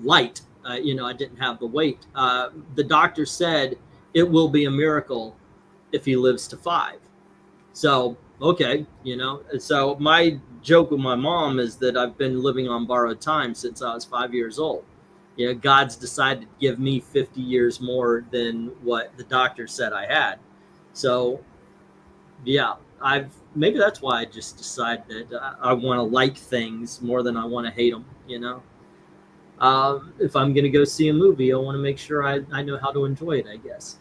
light. You know, I didn't have the weight. The doctor said it will be a miracle if he lives to 5. So, okay, you know. So my joke with my mom is that I've been living on borrowed time since I was 5 years old. You know, God's decided to give me 50 years more than what the doctor said I had. So, yeah, maybe that's why I just decided that I want to like things more than I want to hate them, you know. If I'm going to go see a movie, I want to make sure I know how to enjoy it, I guess.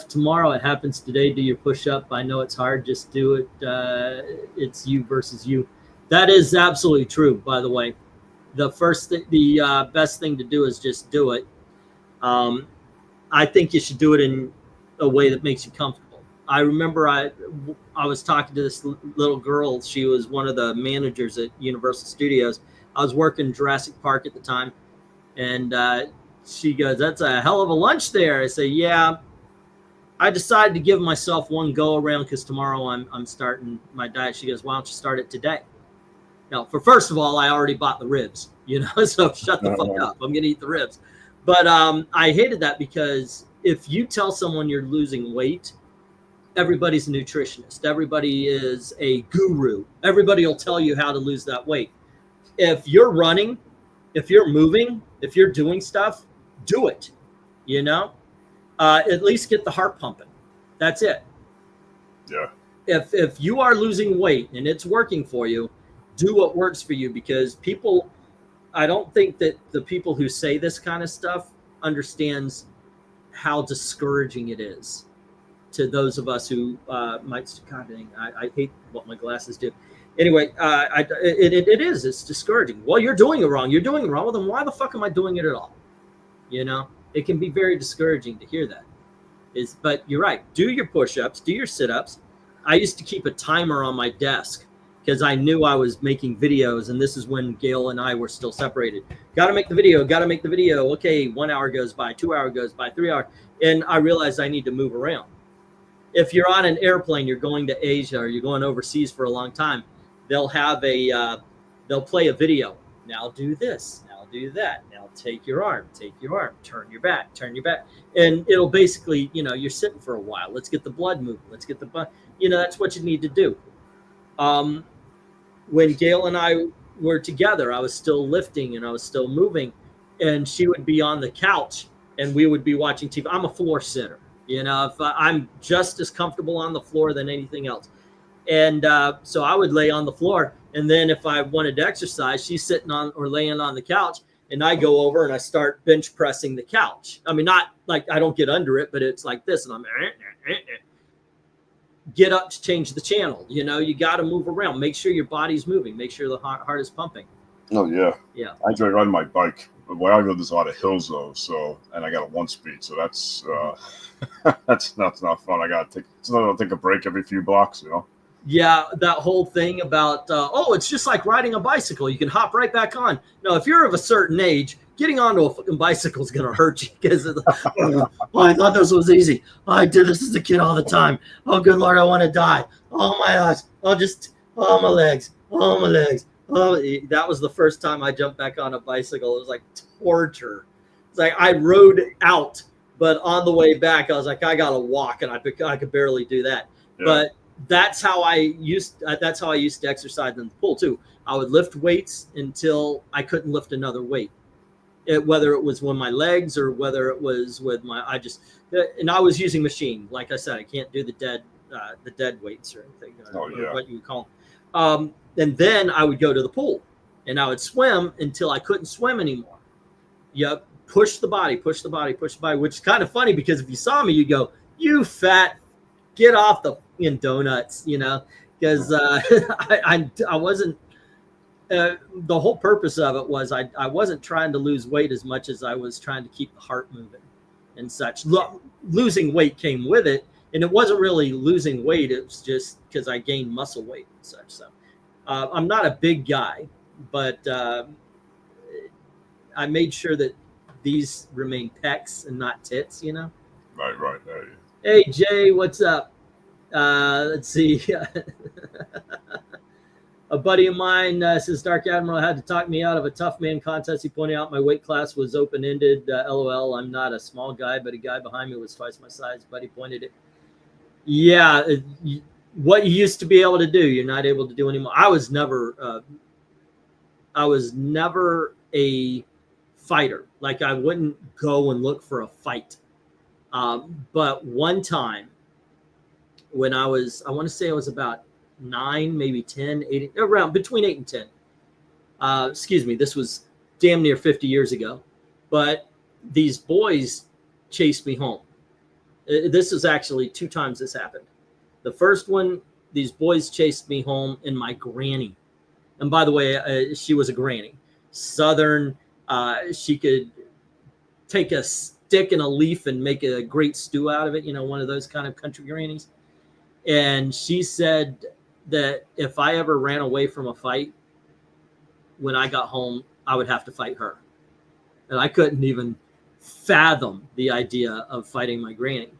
Tomorrow, it happens today. Do your push-up. I know it's hard. Just do it. It's you versus you. That is absolutely true, by the way. The best thing to do is just do it. I think you should do it in a way that makes you comfortable. I remember I was talking to this little girl. She was one of the managers at Universal Studios. I was working Jurassic Park at the time. And she goes, that's a hell of a lunch there. I say, yeah. I decided to give myself one go around because tomorrow I'm starting my diet. She goes, why don't you start it today? Now, first of all, I already bought the ribs, you know, so shut the fuck up. I'm going to eat the ribs. But I hated that because if you tell someone you're losing weight, everybody's a nutritionist. Everybody is a guru. Everybody will tell you how to lose that weight. If you're running, if you're moving, if you're doing stuff, do it, you know. At least get the heart pumping. That's it. Yeah. If you are losing weight and it's working for you, do what works for you, because I don't think that the people who say this kind of stuff understands how discouraging it is to those of us who might. God dang, I hate what my glasses do. Anyway, it's discouraging. Well, you're doing it wrong. You're doing it wrong. Well, then why the fuck am I doing it at all? You know, it can be very discouraging to hear that. But you're right. Do your push-ups, do your sit-ups. I used to keep a timer on my desk because I knew I was making videos, and this is when Gail and I were still separated. Got to make the video. Got to make the video. Okay, 1 hour goes by, 2 hours goes by, 3 hours, and I realized I need to move around. if you're on an airplane, you're going to Asia or you're going overseas for a long time, they'll have they'll play a video. Now do this, now do that, now take your arm, turn your back, and it'll basically, you're sitting for a while. Let's get the blood moving. Let's get the blood. That's what you need to do. When Gail and I were together, I was still lifting and I was still moving, and she would be on the couch and we would be watching TV. I'm a floor sitter. If I'm just as comfortable on the floor than anything else. And so I would lay on the floor. And then if I wanted to exercise, she's sitting on or laying on the couch. And I go over and I start bench pressing the couch. I mean, not like I don't get under it, but it's like this. And I'm get up to change the channel. You got to move around. Make sure your body's moving. Make sure the heart is pumping. Oh, yeah. Yeah. I enjoy riding my bike. Where I go, there's a lot of hills, though. And I got a 1-speed. So that's that's not fun. I got to take a break every few blocks, Yeah, that whole thing about, it's just like riding a bicycle. You can hop right back on. No, if you're of a certain age, getting onto a fucking bicycle is going to hurt you because I thought this was easy. I did this as a kid all the time. Oh, good Lord, I want to die. Oh, my gosh. My legs. Oh, my legs. Oh, that was the first time I jumped back on a bicycle. It was like torture. It's like I rode out, but on the way back, I was like, I got to walk, and I could barely do that. Yeah. But that's how I used to exercise in the pool too. I would lift weights until I couldn't lift another weight. Whether it was with my legs or whether it was with and I was using machine. Like I said, I can't do the dead weights or anything. Or what you would call them. And then I would go to the pool and I would swim until I couldn't swim anymore. Yep. Push the body, which is kind of funny because if you saw me, you'd go, you fat, get off the donuts, because I wasn't, the whole purpose of it was I wasn't trying to lose weight as much as I was trying to keep the heart moving and such. Losing weight came with it, and it wasn't really losing weight. It was just because I gained muscle weight and such. So I'm not a big guy, but I made sure that these remain pecs and not tits, Right. Hey, Jay, what's up? Let's see. A buddy of mine says Dark Admiral had to talk me out of a tough man contest. He pointed out my weight class was open-ended. LOL, I'm not a small guy, but a guy behind me was twice my size. Buddy pointed it. Yeah, what you used to be able to do, you're not able to do anymore. I was never a fighter. Like I wouldn't go and look for a fight. But one time when I want to say I was about 9, maybe 10, 8, around between 8 and 10. Excuse me. This was damn near 50 years ago, but these boys chased me home. This is actually 2 times this happened. The first one, these boys chased me home in my granny. And by the way, she was a granny. Southern, she could take a stick and a leaf and make a great stew out of it. One of those kind of country grannies. And she said that if I ever ran away from a fight, when I got home, I would have to fight her. And I couldn't even fathom the idea of fighting my granny.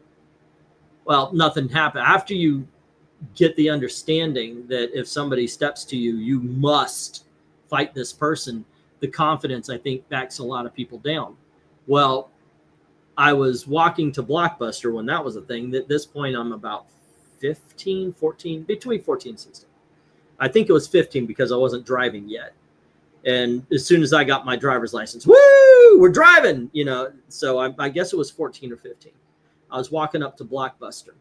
Well, nothing happened. After you get the understanding that if somebody steps to you, you must fight this person, the confidence, I think, backs a lot of people down. Well, I was walking to Blockbuster when that was a thing. At this point, I'm about 15, 14, between 14 and 16. I think it was 15 because I wasn't driving yet. And as soon as I got my driver's license, woo, we're driving, So I guess it was 14 or 15. I was walking up to Blockbuster.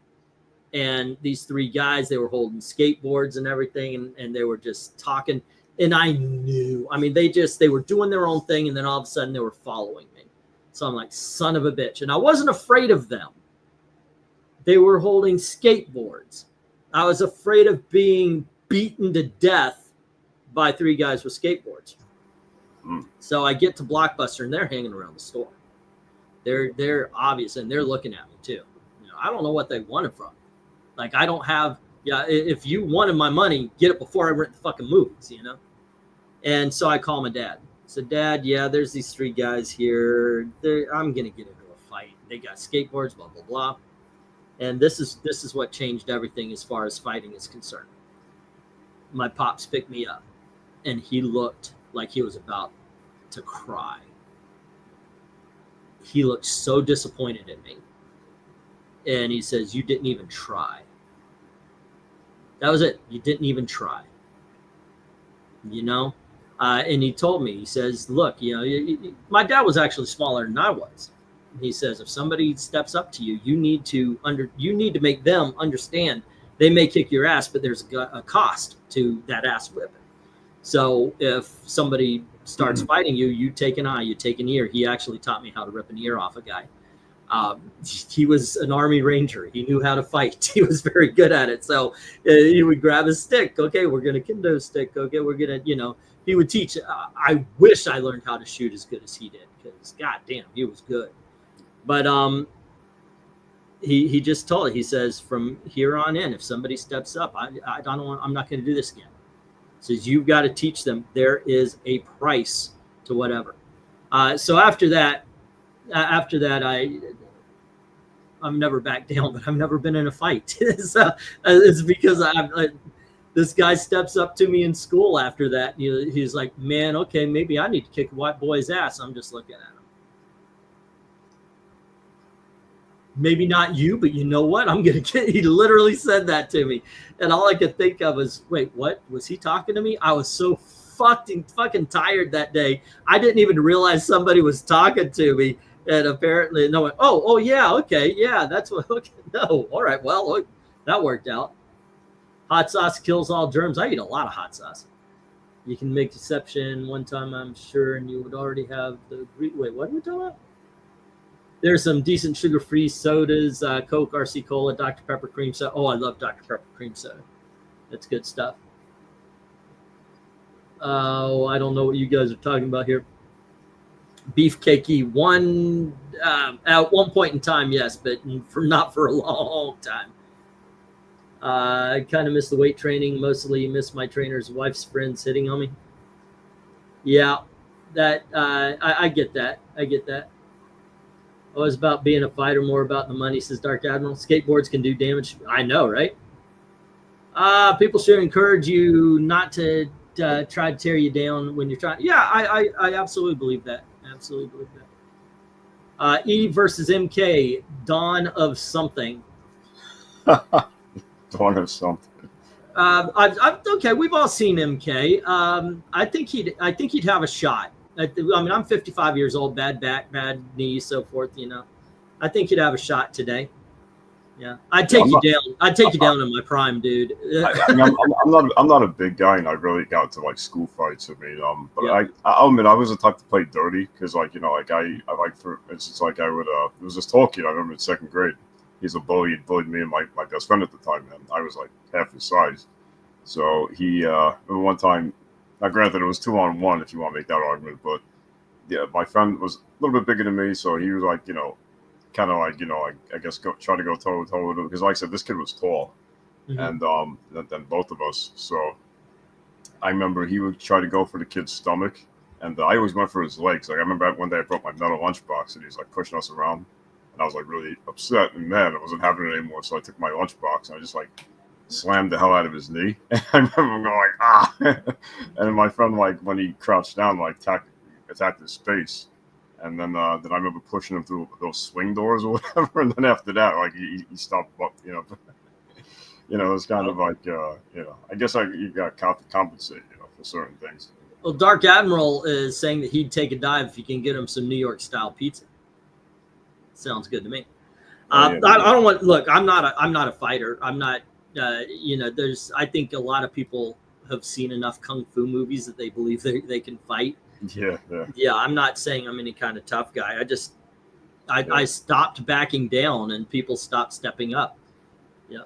And these 3 guys, they were holding skateboards and everything. And they were just talking. And I knew, they were doing their own thing. And then all of a sudden they were following me. So I'm like, son of a bitch. And I wasn't afraid of them. They were holding skateboards. I was afraid of being beaten to death by 3 guys with skateboards. So I get to Blockbuster and they're hanging around the store. They're obvious and they're looking at me too. I don't know what they wanted from me. Like I don't have, if you wanted my money, get it before I rent the fucking movies, And so I call my dad. I said, Dad, there's these 3 guys here. I'm going to get into a fight. They got skateboards, blah, blah, blah. And this is what changed everything as far as fighting is concerned. My pops picked me up, and he looked like he was about to cry. He looked so disappointed in me. And he says, "You didn't even try." That was it. You didn't even try. You know? And he told me, he says, "Look, you know, my dad was actually smaller than I was." He says, if somebody steps up to you, you need to make them understand they may kick your ass, but there's a cost to that ass whipping. So if somebody starts fighting you, you take an eye, you take an ear. He actually taught me how to rip an ear off a guy. He was an Army Ranger. He knew how to fight. He was very good at it. So he would grab his stick. Okay, we're going to kendo stick. Okay, we're going to, you know, he would teach. I wish I learned how to shoot as good as he did, because goddamn, he was good. But he just told it. He says, from here on in, if somebody steps up, I'm not going to do this again. He says, you've got to teach them there is a price to whatever. So after that, I'm never back down, but I've never been in a fight. It's because this guy steps up to me in school after that. He's like, man, okay, maybe I need to kick a white boy's ass. I'm just looking at him. Maybe not you, but you know what? I'm going to get, he literally said that to me. And all I could think of was, wait, what? Was he talking to me? I was so fucking tired that day. I didn't even realize somebody was talking to me. And apparently, no one, oh, yeah, okay. Yeah, that's what, okay. No, all right. Well, look, that worked out. Hot sauce kills all germs. I eat a lot of hot sauce. You can make deception one time, I'm sure, and you would already have the, wait, what are we talking about? There's some decent sugar-free sodas, Coke, RC Cola, Dr. Pepper cream soda. Oh, I love Dr. Pepper cream soda. That's good stuff. Oh, I don't know what you guys are talking about here. Beefcakey, at one point in time, yes, but not for a long time. I kind of miss the weight training. Mostly miss my trainer's wife's friends hitting on me. Yeah, that I get that. I get that. It was about being a fighter, more about the money, says Dark Admiral. Skateboards can do damage. I know, right? People should encourage you not to try to tear you down when you're trying. Yeah, I absolutely believe that. Absolutely believe that. E versus MK, Dawn of something. Dawn of something. Okay, we've all seen MK. I think he'd have a shot. I mean, I'm 55 years old, bad back, bad knee, so forth. You know, I think you'd have a shot today. Yeah, I'd take you down. I'd take you down in my prime, dude. I'm not a big guy, and I really got to like school fights. I mean, but yeah. I'll admit I was the type to play dirty because, like, you know, like I like, for instance, like I would. There was this tall kid I remember in second grade. He's a bully. He bullied me and my best friend at the time, and I was like half his size. So he one time. Now, granted, it was 2-on-1 if you want to make that argument, but yeah, my friend was a little bit bigger than me, so he was like, you know, kind of like, you know, I guess try to go toe to toe with him, because, like I said, this kid was tall, and then both of us. So I remember he would try to go for the kid's stomach, and I always went for his legs. Like I remember one day I brought my metal lunchbox, and he was like pushing us around, and I was like really upset and mad. I wasn't having it anymore, so I took my lunchbox and I just like slammed the hell out of his knee. And I remember going like, ah. And my friend, like, when he crouched down, like attacked his face. And then I remember pushing him through those swing doors or whatever. And then after that, like, he stopped, you know. You know, it's kind of like, you know, I guess you got to compensate, you know, for certain things. Well, Dark Admiral is saying that he'd take a dive if you can get him some New York style pizza. Sounds good to me. I don't want, look, I'm not a fighter. I'm not, you know, I think a lot of people have seen enough kung fu movies that they believe they can fight. Yeah. I'm not saying I'm any kind of tough guy. I stopped backing down and people stopped stepping up. Yeah.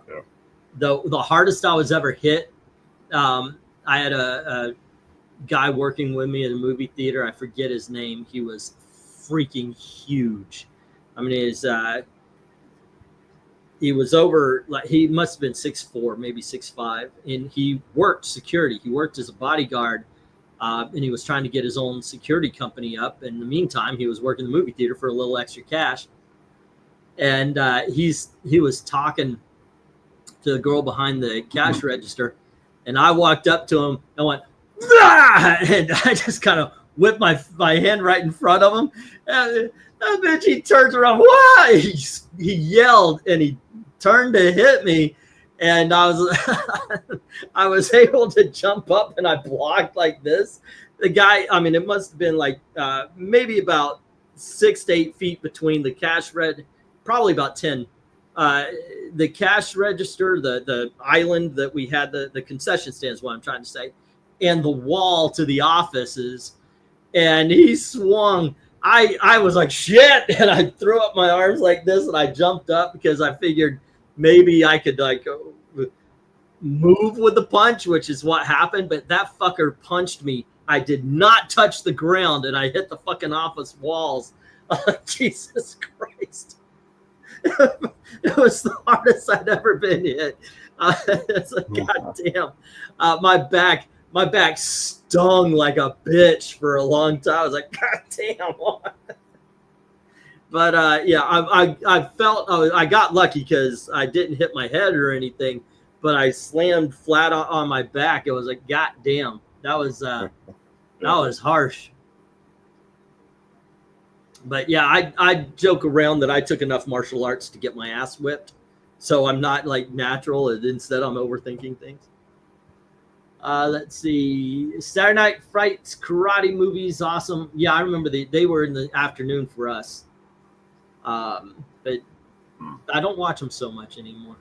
The hardest I was ever hit, I had a guy working with me in a movie theater. I forget his name. He was freaking huge. I mean, he was over, like, he must have been 6'4", maybe 6'5", and he worked security. He worked as a bodyguard, and he was trying to get his own security company up. In the meantime, he was working the movie theater for a little extra cash. and he was talking to the girl behind the cash register, and I walked up to him and went, "Ah!" And I just kind of whipped my hand right in front of him, and that bitch, he turns around, "What?" He yelled, and he turned to hit me, and I was able to jump up, and I blocked like this. The guy, I mean, it must have been like maybe about 6 to 8 feet between the cash probably about 10. The cash register, the island that we had, the concession stand is what I'm trying to say, and the wall to the offices. And he swung. I was like, shit. And I threw up my arms like this, and I jumped up because I figured maybe I could like move with the punch, which is what happened. But that fucker punched me. I did not touch the ground, and I hit the fucking office walls. Jesus Christ. It was the hardest I'd ever been hit. It's like, goddamn. My back stung like a bitch for a long time. I was like, goddamn. But yeah, I felt I got lucky because I didn't hit my head or anything, but I slammed flat on my back. It was like, goddamn. That was harsh. But yeah, I joke around that I took enough martial arts to get my ass whipped. So I'm not like natural. Instead, I'm overthinking things. Let's see. Saturday Night Frights, karate movies, awesome. Yeah, I remember they were in the afternoon for us. But I don't watch them so much anymore.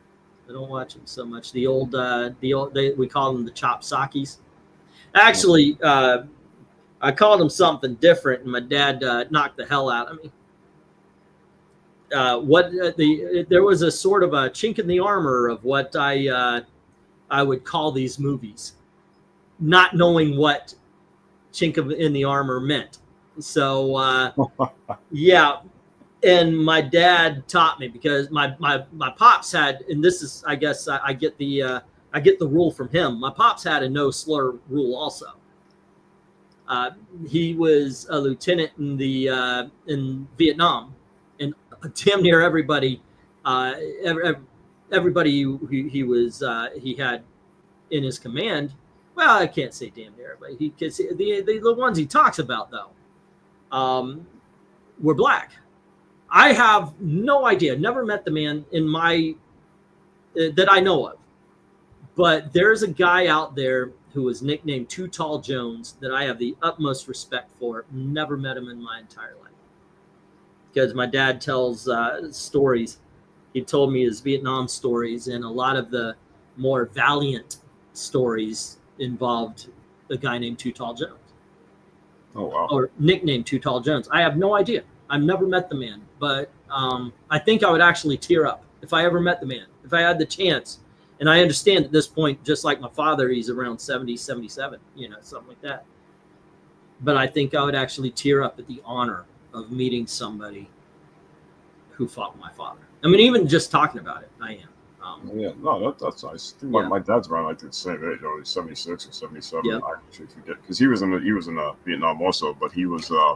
I don't watch them so much. The old we call them the chop sakis. Actually, I called them something different, and my dad knocked the hell out of me. There was a sort of a chink in the armor of what I would call these movies, not knowing what chink in the armor meant. So yeah, and my dad taught me because my pops had, and this is, I guess I get the rule from him. My pops had a no slur rule also. He was a lieutenant in Vietnam, and damn near everybody, everybody he had in his command. Well, I can't say damn near everybody. The ones he talks about though, were black. I have no idea. Never met the man that I know of, but there's a guy out there who was nicknamed Too Tall Jones that I have the utmost respect for. Never met him in my entire life. Because my dad tells stories. He told me his Vietnam stories, and a lot of the more valiant stories involved a guy named Too Tall Jones. Oh, wow. Or nicknamed Too Tall Jones. I have no idea. I've never met the man, but I think I would actually tear up if I ever met the man, if I had the chance. And I understand at this point, just like my father, he's around 70, 77, something like that. But I think I would actually tear up at the honor of meeting somebody who fought my father. I mean, even just talking about it, I am. Yeah, no, that's nice. I think my dad's around like the same age, he's 76 or 77. Yeah. I actually forget because he was in Vietnam also, but he was lucky.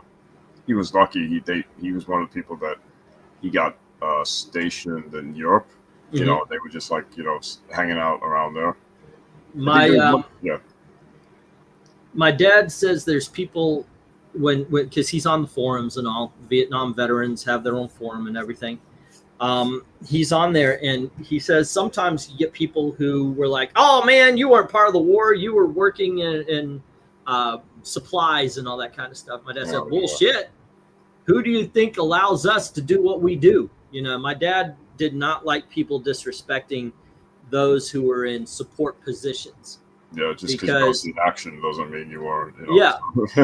He was one of the people that he got stationed in Europe. They were just like, hanging out around there. My dad says there's people when because he's on the forums and all. Vietnam veterans have their own forum and everything. He's on there, and he says sometimes you get people who were like, "Oh man, you weren't part of the war. You were working in supplies and all that kind of stuff." My dad said, "Bullshit. Who do you think allows us to do what we do?" My dad did not like people disrespecting those who were in support positions. Yeah, just because you action doesn't mean you are. Yeah,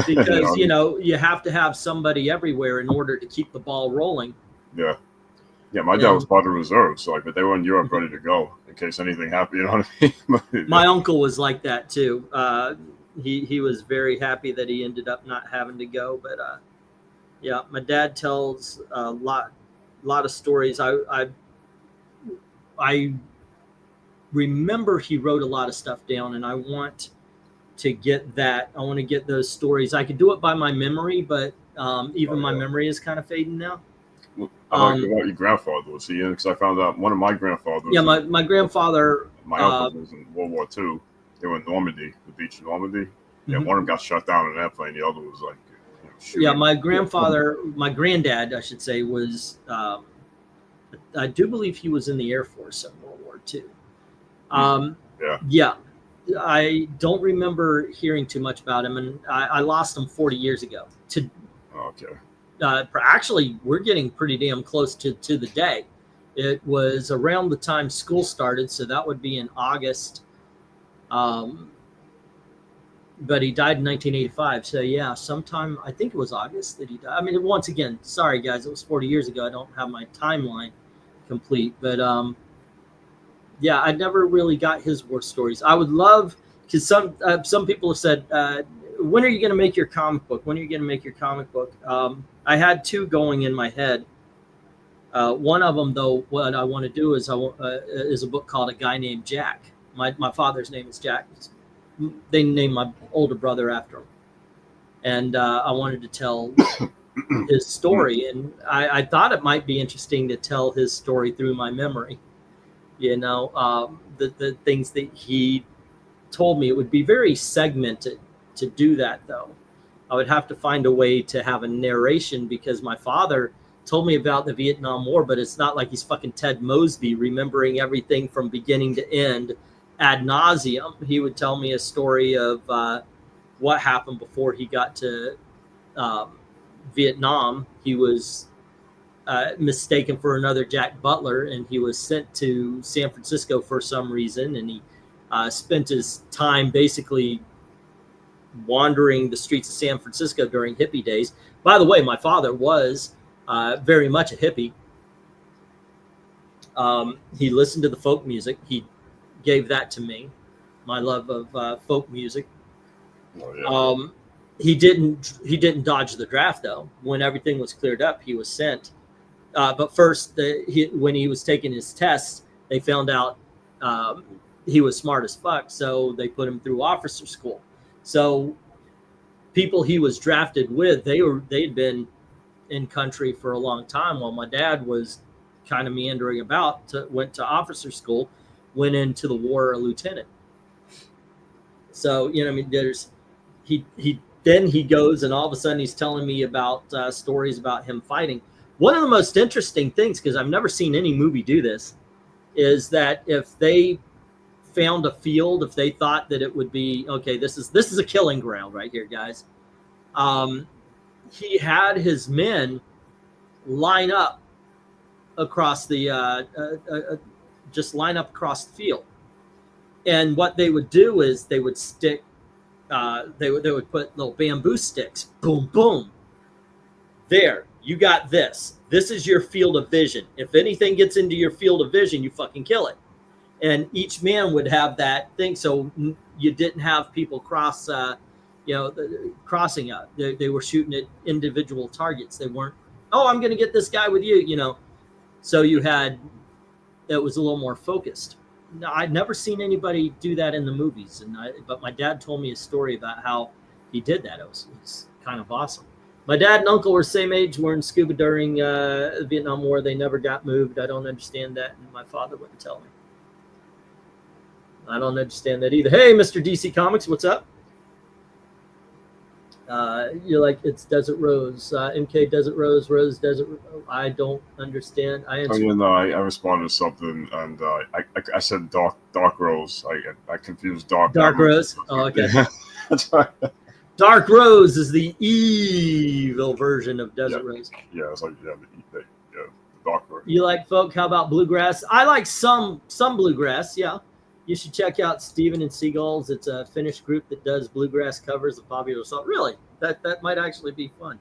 because you have to have somebody everywhere in order to keep the ball rolling. Yeah, my dad was part of the reserve, so but they were in Europe ready to go in case anything happened. You know what I mean? My uncle was like that too. He was very happy that he ended up not having to go, but yeah, my dad tells a lot of stories. I remember he wrote a lot of stuff down, and I want to get that. I want to get those stories. I could do it by my memory, but even my memory is kind of fading now. How about your grandfather? Was he in? Because I found out one of my grandfathers. Yeah, my grandfather. My uncle was in World War II. They were in Normandy, the beach in Normandy. Yeah, one of them got shot down in an airplane. The other was like, yeah, my grandfather, my granddad, I should say, was. I do believe he was in the Air Force in World War II. Yeah, I don't remember hearing too much about him, and I lost him 40 years ago. Actually, we're getting pretty damn close to the day. It was around the time school started, so that would be in August. But he died in 1985. So yeah, sometime, I think it was August that he died. I mean, once again, sorry guys, it was 40 years ago. I don't have my timeline complete, but yeah, I never really got his war stories. I would love, because some people have said, when are you going to make your comic book? When are you going to make your comic book? I had two going in my head. One of them, though, what I want to do is is a book called A Guy Named Jack. My father's name is Jack. They named my older brother after him. And I wanted to tell his story. And I thought it might be interesting to tell his story through my memory. You know, the things that he told me. It would be very segmented to do that, though. I would have to find a way to have a narration, because my father told me about the Vietnam War, but it's not like he's fucking Ted Mosby remembering everything from beginning to end ad nauseum. He would tell me a story of what happened before he got to Vietnam. He was mistaken for another Jack Butler, and he was sent to San Francisco for some reason, and he spent his time basically wandering the streets of San Francisco during hippie days. By the way, my father was very much a hippie. He listened to the folk music. He gave that to me, my love of folk music. He didn't dodge the draft, though. When everything was cleared up, he was sent. But first, when he was taking his tests, they found out he was smart as fuck, so they put him through officer school. So people he was drafted with, they'd been in country for a long time, while my dad was kind of meandering about. Went to officer school, went into the war a lieutenant. So, you know, I mean, he goes, and all of a sudden he's telling me about stories about him fighting. One of the most interesting things, because I've never seen any movie do this, is that if they found a field, if they thought that it would be, okay, this is a killing ground right here, guys. He had his men line up across the just line up across the field, and what they would do is they would stick, they would put little bamboo sticks, boom, boom. There, you got this. This is your field of vision. If anything gets into your field of vision, you fucking kill it. And each man would have that thing, so you didn't have people crossing out. They were shooting at individual targets. They weren't, oh, I'm going to get this guy with you, you know. So it was a little more focused. Now, I'd never seen anybody do that in the movies, but my dad told me a story about how he did that. It was kind of awesome. My dad and uncle were same age, were in scuba during the Vietnam War. They never got moved. I don't understand that, and my father wouldn't tell me. I don't understand that either. Hey, Mr. DC Comics, what's up? You're like, it's Desert Rose. MK Desert Rose, Rose Desert Rose. I don't understand. I responded to something, and I said Dark Rose. I confused Dark Rose. Oh, okay. That's right. Dark Rose is the evil version of Desert Rose. Yeah, it's like the Dark Rose. You like folk? How about bluegrass? I like some bluegrass. Yeah. You should check out Steven and Seagulls. It's a Finnish group that does bluegrass covers of popular song. Really, that might actually be fun.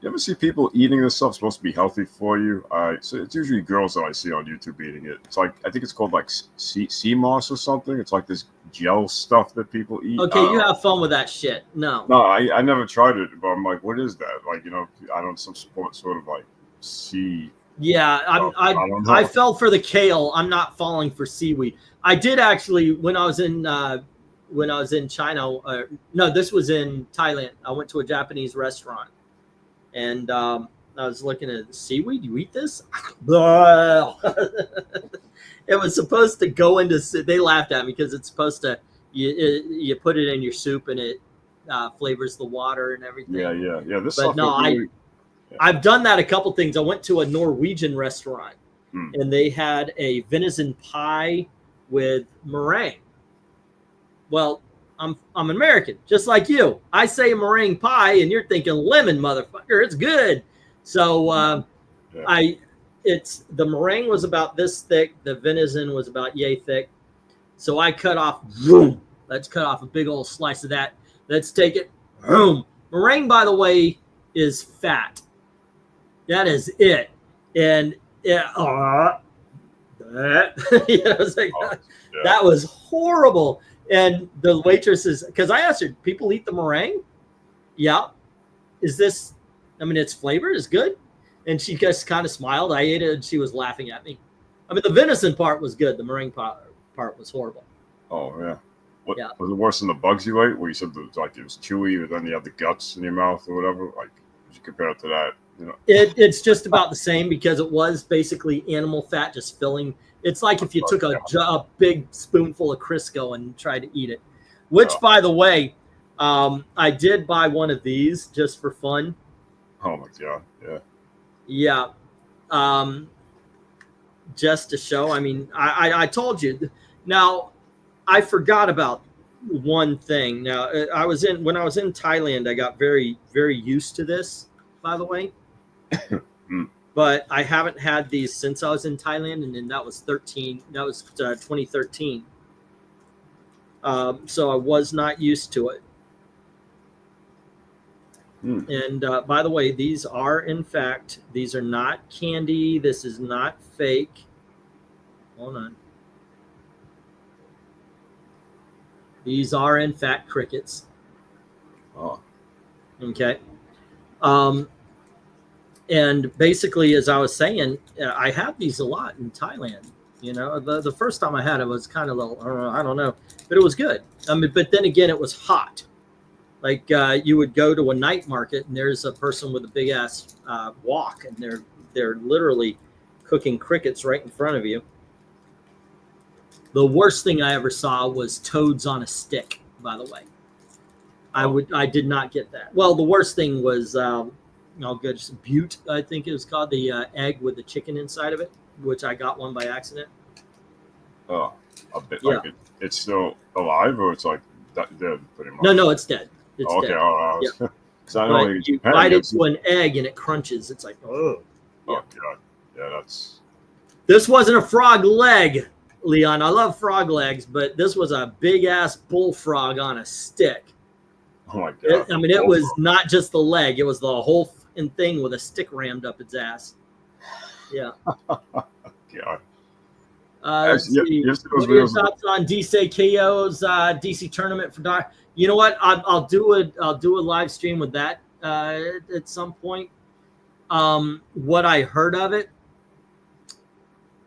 You ever see people eating this stuff? It's supposed to be healthy for you. So it's usually girls that I see on YouTube eating it. It's like, I think it's called like sea moss or something. It's like this gel stuff that people eat. Okay, you have fun with that shit. No, I never tried it, but I'm like, what is that? Like, you know, I don't, some sort of like sea. Yeah, I fell for the kale. I'm not falling for seaweed. I did actually when I was in China. No, this was in Thailand. I went to a Japanese restaurant, and I was looking at seaweed. You eat this? It was supposed to go into. They laughed at me because it's supposed to. You put it in your soup and it flavors the water and everything. Yeah. This but stuff no, I've done that a couple things. I went to a Norwegian restaurant and they had a venison pie with meringue. Well, I'm American, just like you. I say meringue pie, and you're thinking lemon, motherfucker. It's good. So it's the meringue was about this thick. The venison was about yay thick. So I cut off. Let's cut off a big old slice of that. Let's take it. Meringue, by the way, is fat. That is it. And that was horrible. And the waitress is, because I asked her, people eat the meringue? Yeah. Is this, I mean, its flavor is good. And she just kind of smiled. I ate it and she was laughing at me. I mean, the venison part was good. The meringue part was horrible. Oh, yeah. Was it worse than the bugs you ate? Where you said it was chewy, but then you had the guts in your mouth or whatever? Like, would you compare it to that? You know? It's just about the same because it was basically animal fat just filling. It's like if you took a big spoonful of Crisco and tried to eat it. Which, by the way, I did buy one of these just for fun. Oh, my God. Yeah. Just to show. I mean, I told you. Now, I forgot about one thing. Now, when I was in Thailand, I got very, very used to this, by the way. But I haven't had these since I was in Thailand, and then that was 2013. So I was not used to it. And by the way, these are, in fact, these are not candy. This is not fake. Hold on. These are, in fact, crickets. Oh. Okay. And basically, as I was saying, I had these a lot in Thailand. You know, the first time I had it was kind of I don't know, but it was good. I mean, but then again, it was hot. Like you would go to a night market and there's a person with a big ass wok, and they're literally cooking crickets right in front of you. The worst thing I ever saw was toads on a stick. By the way, I did not get that. Well, the worst thing was. Just butte, I think it was called, the egg with the chicken inside of it, which I got one by accident. Oh, a bit like it's still alive, or it's like dead pretty much? No, it's dead. It's dead. All right. So I know you bite into an egg and it crunches. It's like, oh. Oh, God. Yeah, that's... This wasn't a frog leg, Leon. I love frog legs, but this was a big-ass bullfrog on a stick. Oh, my God. It was not just the leg. It was the whole thing with a stick rammed up its ass. Yeah. God. Let's see. What are your thoughts on DCKO's DC tournament for Dark? You know what? I'll do a live stream with that at some point. What I heard of it,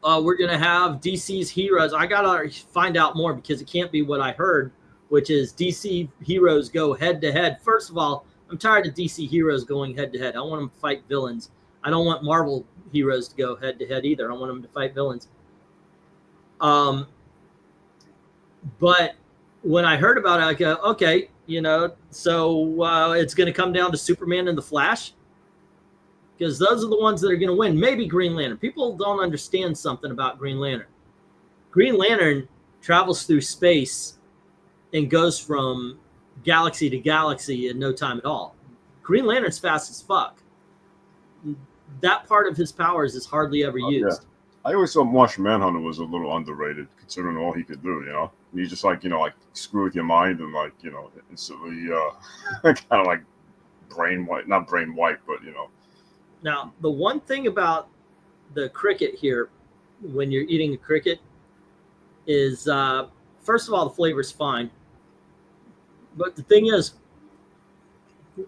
we're gonna have DC's heroes. I gotta find out more because it can't be what I heard, which is DC heroes go head to head. First of all, I'm tired of DC heroes going head to head. I want them to fight villains. I don't want Marvel heroes to go head to head either. I want them to fight villains. But when I heard about it, I go, okay, so it's going to come down to Superman and the Flash, because those are the ones that are going to win. Maybe Green Lantern. People don't understand something about Green Lantern. Green Lantern travels through space and goes from galaxy to galaxy in no time at all. Green Lantern's fast as fuck. That part of his powers is hardly ever used. I always thought Martian Manhunter was a little underrated, considering all he could do. He's just like screw with your mind and instantly kind of like not brain white, but Now, the one thing about the cricket here, when you're eating a cricket, is first of all, the flavor's fine. But the thing is,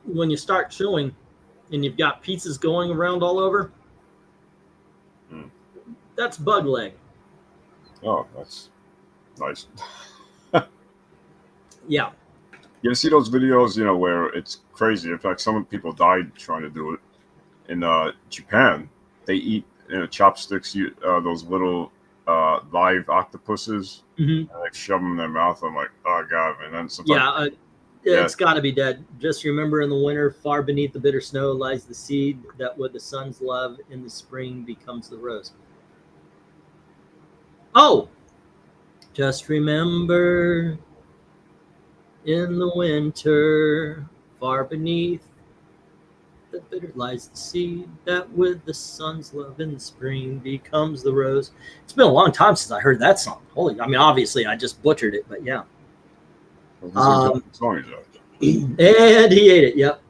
when you start chewing and you've got pieces going around all over, that's bug leg. Oh, that's nice. Yeah. You ever see those videos, where it's crazy? In fact, some people died trying to do it. in Japan, they eat chopsticks. Those little live octopuses. Mm-hmm. And they shove them in their mouth. I'm like, oh god, man. And sometimes, it's got to be dead. Just remember, in the winter, far beneath the bitter snow lies the seed that with the sun's love in the spring becomes the rose. Oh, just remember, in the winter, far beneath the bitter lies the seed that with the sun's love in the spring becomes the rose. It's been a long time since I heard that song. Holy, I mean, obviously I just butchered it, but yeah. song is that? And he ate it. Yep.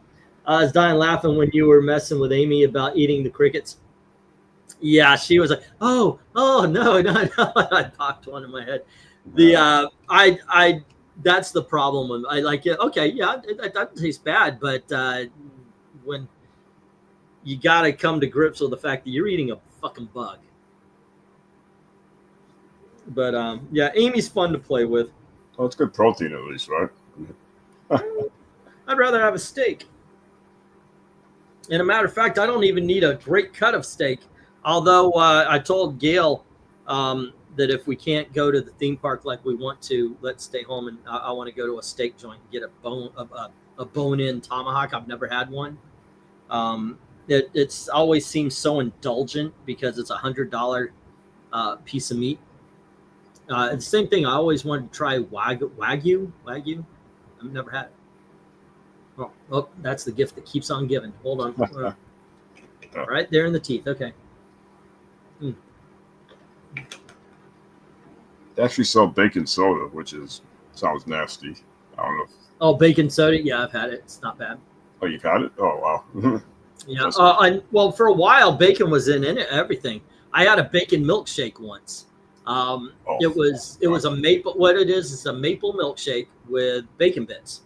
I was dying laughing when you were messing with Amy about eating the crickets. Yeah, she was like, oh no. I popped one in my head. That's the problem. I like it. Okay, yeah, it doesn't taste bad, but when you got to come to grips with the fact that you're eating a fucking bug. But yeah, Amy's fun to play with. Oh, it's good protein at least, right? I'd rather have a steak. And a matter of fact, I don't even need a great cut of steak. Although I told Gail that if we can't go to the theme park like we want to, let's stay home, and I want to go to a steak joint and get a bone-in tomahawk. I've never had one. It's always seems so indulgent because it's $100 piece of meat. The same thing. I always wanted to try wagyu. I've never had it. Oh, that's the gift that keeps on giving. Hold on. Right there in the teeth. Okay. They actually sell bacon soda, which sounds nasty. I don't know. Oh, bacon soda. Yeah, I've had it. It's not bad. Oh, you've had it? Oh, wow. Yeah. Well, for a while, bacon was in it, everything. I had a bacon milkshake once. It was a maple. What it is a maple milkshake with bacon bits.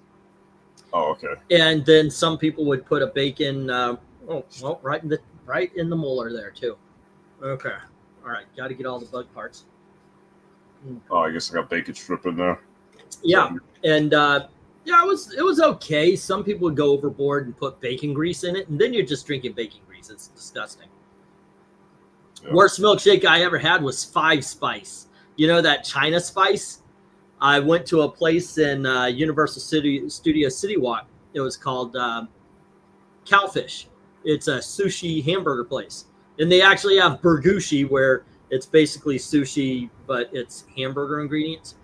Oh, okay. And then some people would put a bacon. Right in the molar there too. Okay. All right. Got to get all the bug parts. Oh, I guess I got bacon strip in there. Yeah, and yeah, it was okay. Some people would go overboard and put bacon grease in it, and then you're just drinking bacon grease. It's disgusting. Yeah. Worst milkshake I ever had was 5 Spice. You know that China spice? I went to a place in Universal Studio City Walk. It was called Cowfish. It's a sushi hamburger place. And they actually have burgushi, where it's basically sushi, but it's hamburger ingredients.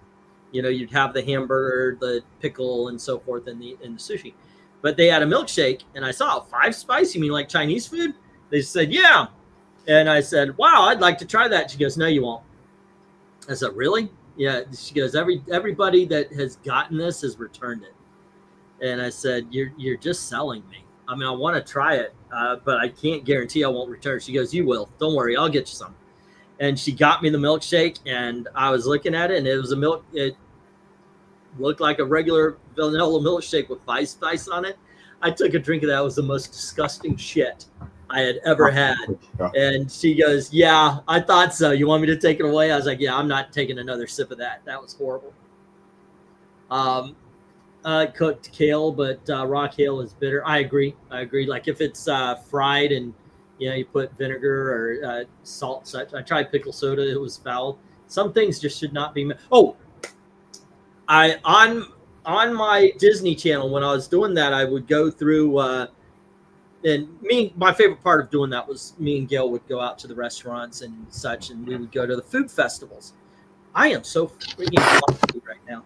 You know, you'd have the hamburger, the pickle, and so forth in the sushi. But they had a milkshake, and I saw 5 Spice. You mean like Chinese food? They said, yeah. And I said, wow, I'd like to try that. She goes, no, you won't. I said, really? Yeah. She goes, everybody that has gotten this has returned it. And I said, you're just selling me. I mean, I want to try it, but I can't guarantee I won't return. She goes, you will. Don't worry. I'll get you some. And she got me the milkshake, and I was looking at it, and it was it looked like a regular vanilla milkshake with 5 Spice on it. I took a drink of that. It was the most disgusting shit I had ever had. And she goes, yeah, I thought so. You want me to take it away? I was like, yeah, I'm not taking another sip of that. That was horrible. Cooked kale, but raw kale is bitter. I agree. Like if it's fried and you put vinegar or salt, such. I tried pickle soda. It was foul. Some things just should not be. On my Disney Channel, when I was doing that, I would go through, and my favorite part of doing that was me and Gail would go out to the restaurants and such, and we would go to the food festivals. I am so freaking hungry right now.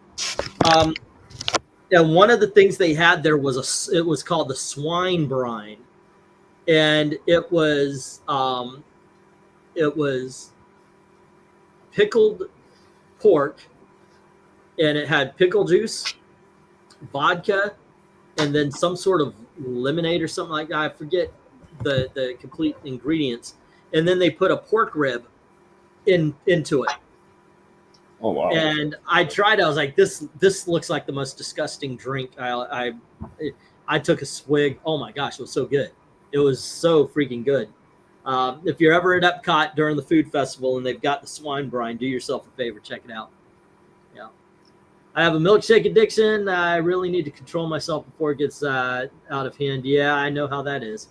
And one of the things they had there was it was called the swine brine, and it was pickled pork, and it had pickle juice, vodka, and then some sort of lemonade or something like that. I forget the complete ingredients. And then they put a pork rib into it. Oh wow! And I tried. I was like, this looks like the most disgusting drink. I took a swig. Oh my gosh, it was so good. It was so freaking good. If you're ever at Epcot during the food festival and they've got the swine brine, do yourself a favor, check it out. Yeah, I have a milkshake addiction. I really need to control myself before it gets out of hand. Yeah, I know how that is.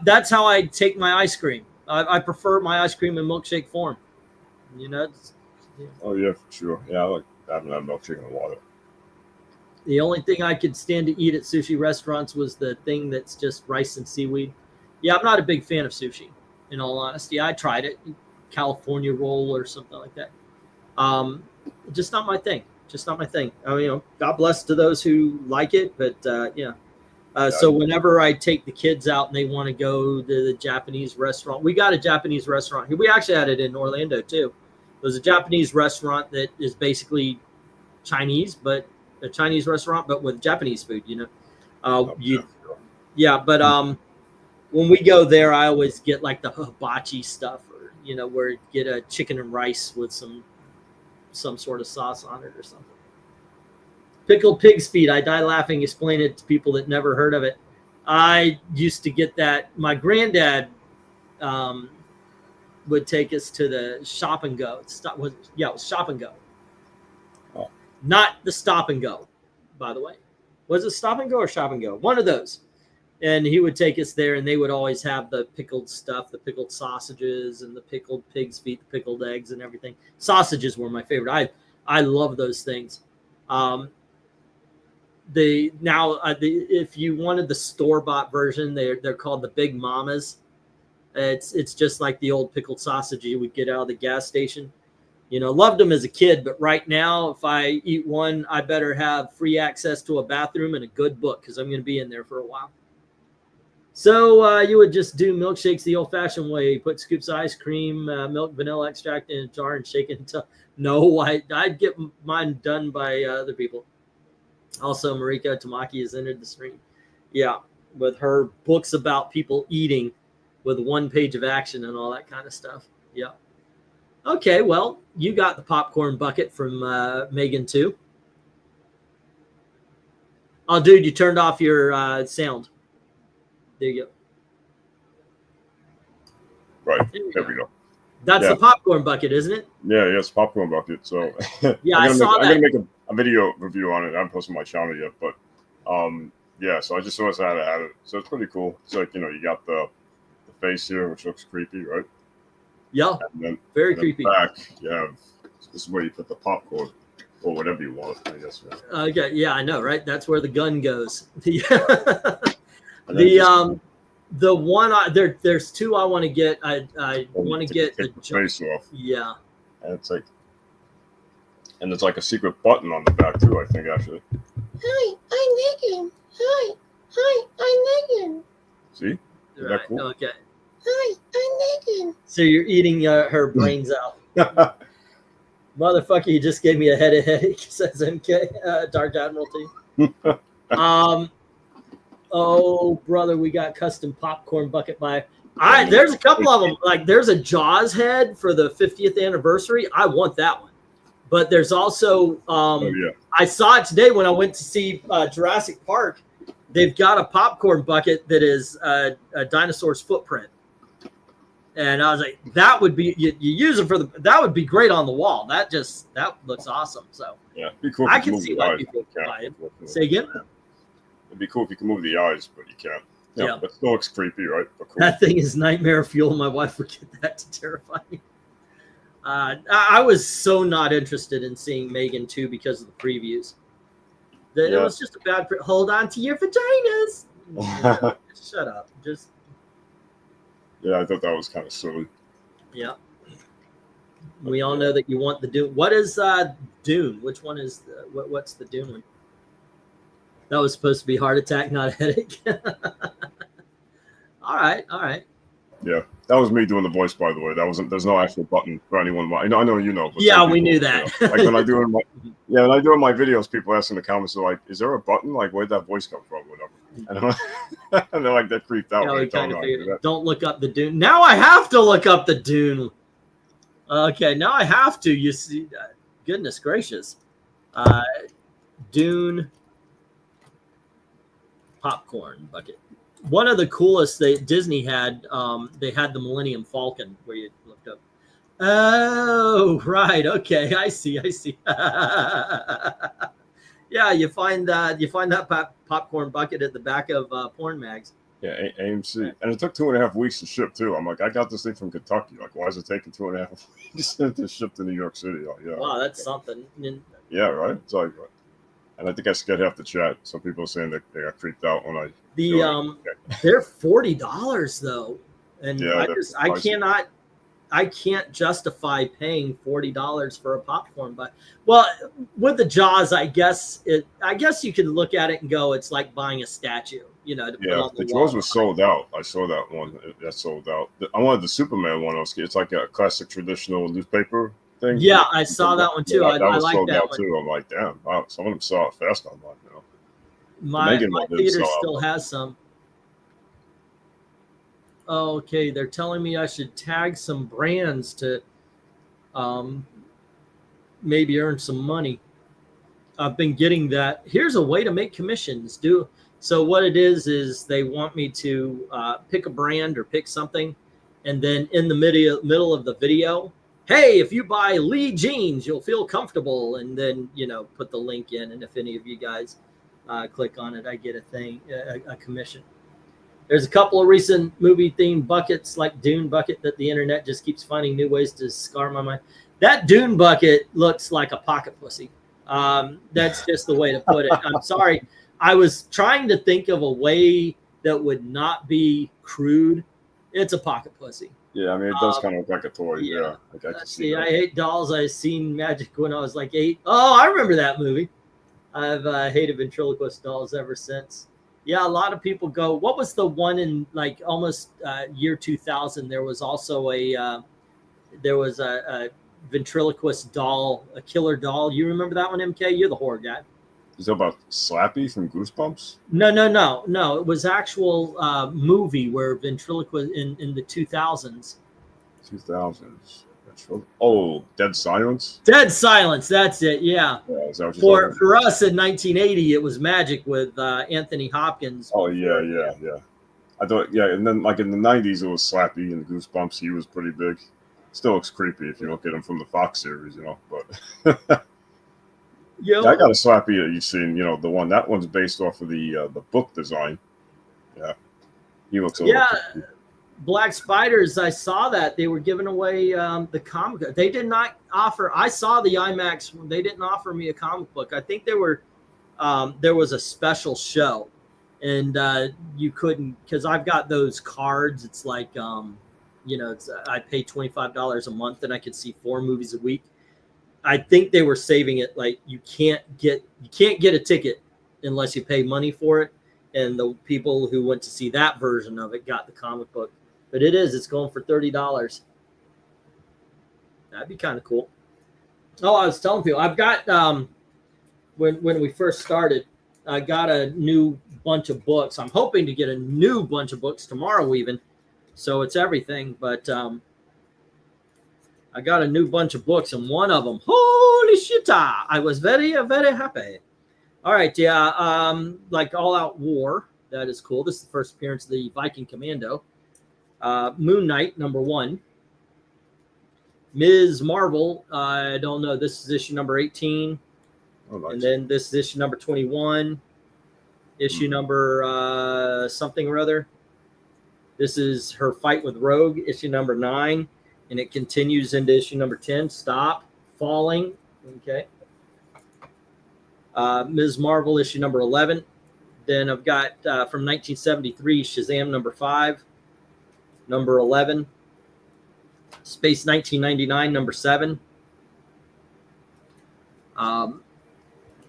That's how I take my ice cream. I prefer my ice cream in milkshake form. You know. Yeah. Oh yeah, for sure. Yeah, I haven't had milkshake in a while. The only thing I could stand to eat at sushi restaurants was the thing that's just rice and seaweed. Yeah, I'm not a big fan of sushi, in all honesty. I tried it, California roll or something like that. Just not my thing. Just not my thing. I mean, you know, God bless to those who like it, but yeah. So whenever I take the kids out and they want to go to the Japanese restaurant, we got a Japanese restaurant here. We actually had it in Orlando too. There's a Japanese restaurant that is basically Chinese, but a Chinese restaurant, but with Japanese food, you know. Yeah, but when we go there, I always get like the hibachi stuff, or you know, where you get a chicken and rice with some sort of sauce on it or something. Pickled pig's feet. I die laughing. Explain it to people that never heard of it. I used to get that. My granddad would take us to the Shop and Go. It was Shop and Go. Oh. Not the Stop and Go, by the way. Was it Stop and Go or Shop and Go? One of those. And he would take us there, and they would always have the pickled stuff, the pickled sausages and the pickled pig's feet, the pickled eggs and everything. Sausages were my favorite. I love those things. If you wanted the store-bought version, they're called the Big Mamas. It's just like the old pickled sausage you would get out of the gas station. You know, loved them as a kid, but right now, if I eat one, I better have free access to a bathroom and a good book because I'm going to be in there for a while. So you would just do milkshakes the old-fashioned way. Put scoops of ice cream, milk, vanilla extract in a jar and shake it until... No, I'd get mine done by other people. Also, Mariko Tamaki has entered the stream. Yeah, with her books about people eating with one page of action and all that kind of stuff. Yeah. Okay, well, you got the popcorn bucket from Megan too. Oh, dude, you turned off your sound. There you go. Right, there we go. That's the popcorn bucket, isn't it? Yeah, yes, popcorn bucket. So yeah, I saw that. I'm gonna make a video review on it. I haven't posted on my channel yet, but yeah. So I just saw I had it. So it's pretty cool. It's like, you know, you got the face here, which looks creepy, right? Yeah, and then, very creepy. Back, you have this is where you put the popcorn or whatever you want, I guess. Right? Okay, yeah, I know, right? That's where the gun goes. The one there's two I want to get. I want to get the face off. Yeah, and it's like a secret button on the back too, I think, actually. Hi, I'm Megan. Hi, I'm Megan. See? Right. That cool? Okay. Hi, I'm Megan. So you're eating her brains out. Motherfucker, you just gave me a headache, says MK, Dark Admiralty. Oh, brother, we got custom popcorn bucket by... There's a couple of them. Like, there's a Jaws head for the 50th anniversary. I want that one. But there's also... I saw it today when I went to see Jurassic Park. They've got a popcorn bucket that is a dinosaur's footprint. And I was like, that would be... You use it for the... That would be great on the wall. That looks awesome. So yeah, be cool. I can see why people buy it. Say again? It'd be cool if you can move the eyes, but you can't. Yeah, but it still looks creepy, right? But cool. That thing is nightmare fuel. My wife would get that to terrify me. I was so not interested in seeing Megan 2 because of the previews. It was just a bad... Hold on to your vaginas. Shut up. Just... Yeah, I thought that was kind of silly. Yeah. We all know that you want the Dune. What is Dune? Which one is... what's the Dune one? That was supposed to be heart attack, not a headache. All right. Yeah, that was me doing the voice, by the way. There's no actual button for anyone. I know you know. But yeah, we knew that. You know, like when I do my videos, people ask in the comments, they're like, "Is there a button? Like, where'd that voice come from?" Whatever. And they're like, that freaked out. Yeah, don't look up the Dune. Now I have to look up the Dune. Okay, now I have to. You see, goodness gracious, Dune. Popcorn bucket. One of the coolest Disney had, they had the Millennium Falcon where you looked up. Oh, right. Okay, I see. Yeah, you find that popcorn bucket at the back of porn mags. Yeah, AMC, and it took 2.5 weeks to ship too. I'm like, I got this thing from Kentucky. Like, why is it taking 2.5 weeks to ship to New York City? Like, yeah. Wow, that's something. Yeah, right. It's like, and I think I scared half the chat. Some people are saying that they got creeped out when I. They're $40 though, and yeah, I can't justify paying $40 for a popcorn. But well, with the Jaws, I guess you can look at it and go, it's like buying a statue, you know. To put on the Jaws was sold out. I saw that one. That sold out. I wanted the Superman one. It's like a classic traditional newspaper thing. Yeah, I saw that one too. I like sold that out one too. I'm like, damn, wow, some of them saw it fast online. You know, my theater still has some. Okay, they're telling me I should tag some brands to maybe earn some money. I've been getting that. Here's a way to make commissions. So what it is they want me to pick a brand or pick something, and then in the middle of the video, hey, if you buy Lee jeans, you'll feel comfortable, and then, you know, put the link in, and if any of you guys click on it, I get a commission. There's a couple of recent movie-themed buckets like Dune bucket that the internet just keeps finding new ways to scar my mind. That Dune bucket looks like a pocket pussy. That's just the way to put it. I'm sorry. I was trying to think of a way that would not be crude. It's a pocket pussy. Yeah, I mean, it does kind of look like a toy. Yeah. Like I can see I hate dolls. I seen Magic when I was like 8. Oh, I remember that movie. I've hated ventriloquist dolls ever since. Yeah, a lot of people go, what was the one in like almost year 2000? There was also a ventriloquist doll, a killer doll. You remember that one, MK? You're the horror guy. Is it about Slappy from Goosebumps? No. It was actual movie where ventriloquist in the 2000s. 2000s. Oh, Dead Silence? Dead Silence, that's it, yeah. Is that what for us in 1980, it was Magic with Anthony Hopkins. Oh, yeah. I thought, and then like in the 90s, it was Slappy and Goosebumps. He was pretty big. Still looks creepy if you look at him from the Fox series, you know, but... Yeah, I got a Slappy that you've seen, you know, that one's based off of the book design. Yeah. He looks a little creepy. Black Spiders, I saw that they were giving away the comic book. They did not offer. I saw the IMAX. They didn't offer me a comic book. I think there was a special show, and you couldn't, because I've got those cards. It's like you know, I pay $25 a month, and I could see 4 movies a week. I think they were saving it like you can't get a ticket unless you pay money for it. And the people who went to see that version of it got the comic book. But it's going for $30. That'd be kind of cool. Oh, I was telling people, I've got when we first started, I got a new bunch of books. I'm hoping to get a new bunch of books tomorrow even. So it's everything, but I got a new bunch of books, and one of them, holy shit, I was very, very happy. All right, yeah, like All Out War, that is cool. This is the first appearance of the Viking Commando. Moon Knight, #1. Ms. Marvel, I don't know. This is issue number 18. Oh, nice. And then this is issue number 21. Issue number something or other. This is her fight with Rogue, issue number 9. And it continues into issue number 10. Stop falling. Okay. Ms. Marvel, issue number 11. Then I've got from 1973, Shazam number 5, number 11. Space 1999, number 7.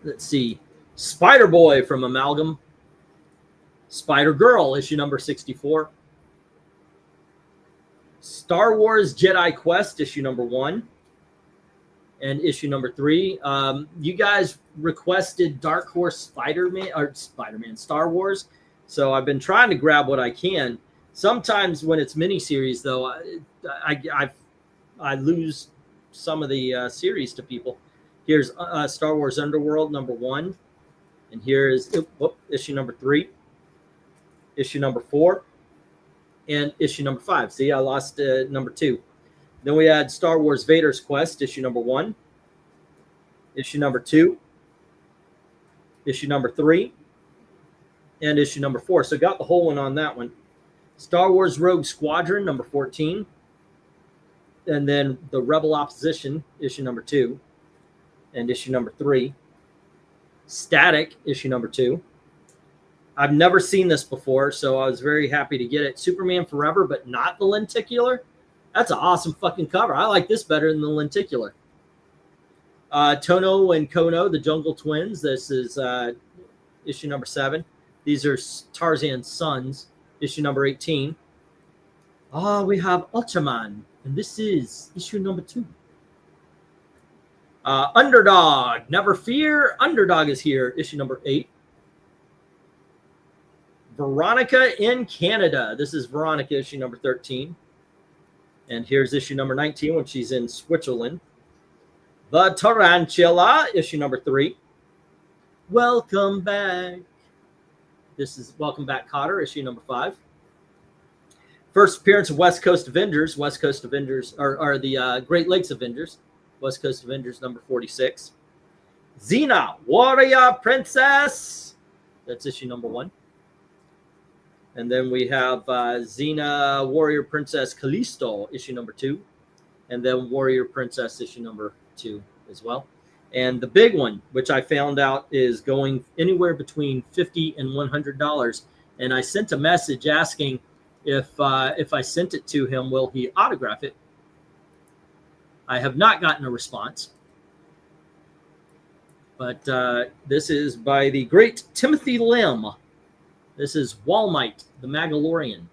Let's see. Spider-Boy from Amalgam. Spider-Girl, issue number 64. Star Wars Jedi Quest, issue number 1. And issue number 3. You guys requested Dark Horse Spider-Man, Star Wars. So I've been trying to grab what I can. Sometimes when it's miniseries, though, I lose some of the series to people. Here's Star Wars Underworld, number 1. And here is issue number 3. Issue number 4. And issue number 5. See, I lost number 2. Then we had Star Wars Vader's Quest, issue number 1. Issue number 2. Issue number 3. and issue number 4. So got the whole one on that one. Star Wars Rogue Squadron, number 14. And then the Rebel Opposition, issue number 2. And issue number 3. Static, issue number 2. I've never seen this before, so I was very happy to get it. Superman Forever, but not the lenticular. That's an awesome fucking cover. I like this better than the lenticular. Tono and Kono, the Jungle Twins. This is issue number 7. These are Tarzan's sons, issue number 18. We have Ultraman, and this is issue number 2. Underdog, Never Fear, Underdog is here, issue number 8. Veronica in Canada. This is Veronica, issue number 13. And here's issue number 19 when she's in Switzerland. The Tarantula, issue number 3. Welcome back. This is Welcome Back Cotter, issue number 5. First appearance of West Coast Avengers. West Coast Avengers are the Great Lakes Avengers. West Coast Avengers number 46. Xena, Warrior Princess. That's issue number 1. And then we have Xena, Warrior Princess Callisto, issue number 2. And then Warrior Princess, issue number 2 as well. And the big one, which I found out is going anywhere between $50 and $100. And I sent a message asking if I sent it to him, will he autograph it? I have not gotten a response. But this is by the great Timothy Lim. This is Walmite, the Mandalorian.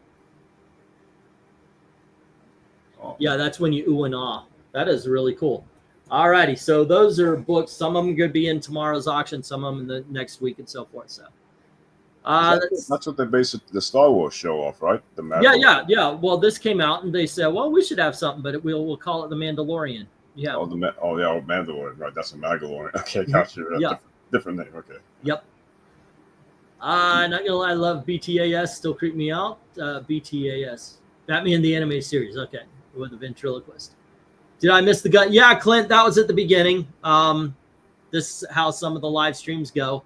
Oh. Yeah, that's when you ooh and ah. That is really cool. All righty, so those are books. Some of them are going to be in tomorrow's auction, some of them in the next week and so forth. So that's what they base the Star Wars show off, right? Yeah. Well, this came out and they said, well, we should have something, but we'll call it the Mandalorian. Yeah. Mandalorian, right? That's a Mandalorian. Okay, gotcha. Yeah. Different name. Okay. Yep. Not gonna lie, I love BTAS. Still creep me out. BTAS, Batman the Animated Series. Okay, with the ventriloquist. Did I miss the gun? Yeah, Clint, that was at the beginning. This is how some of the live streams go,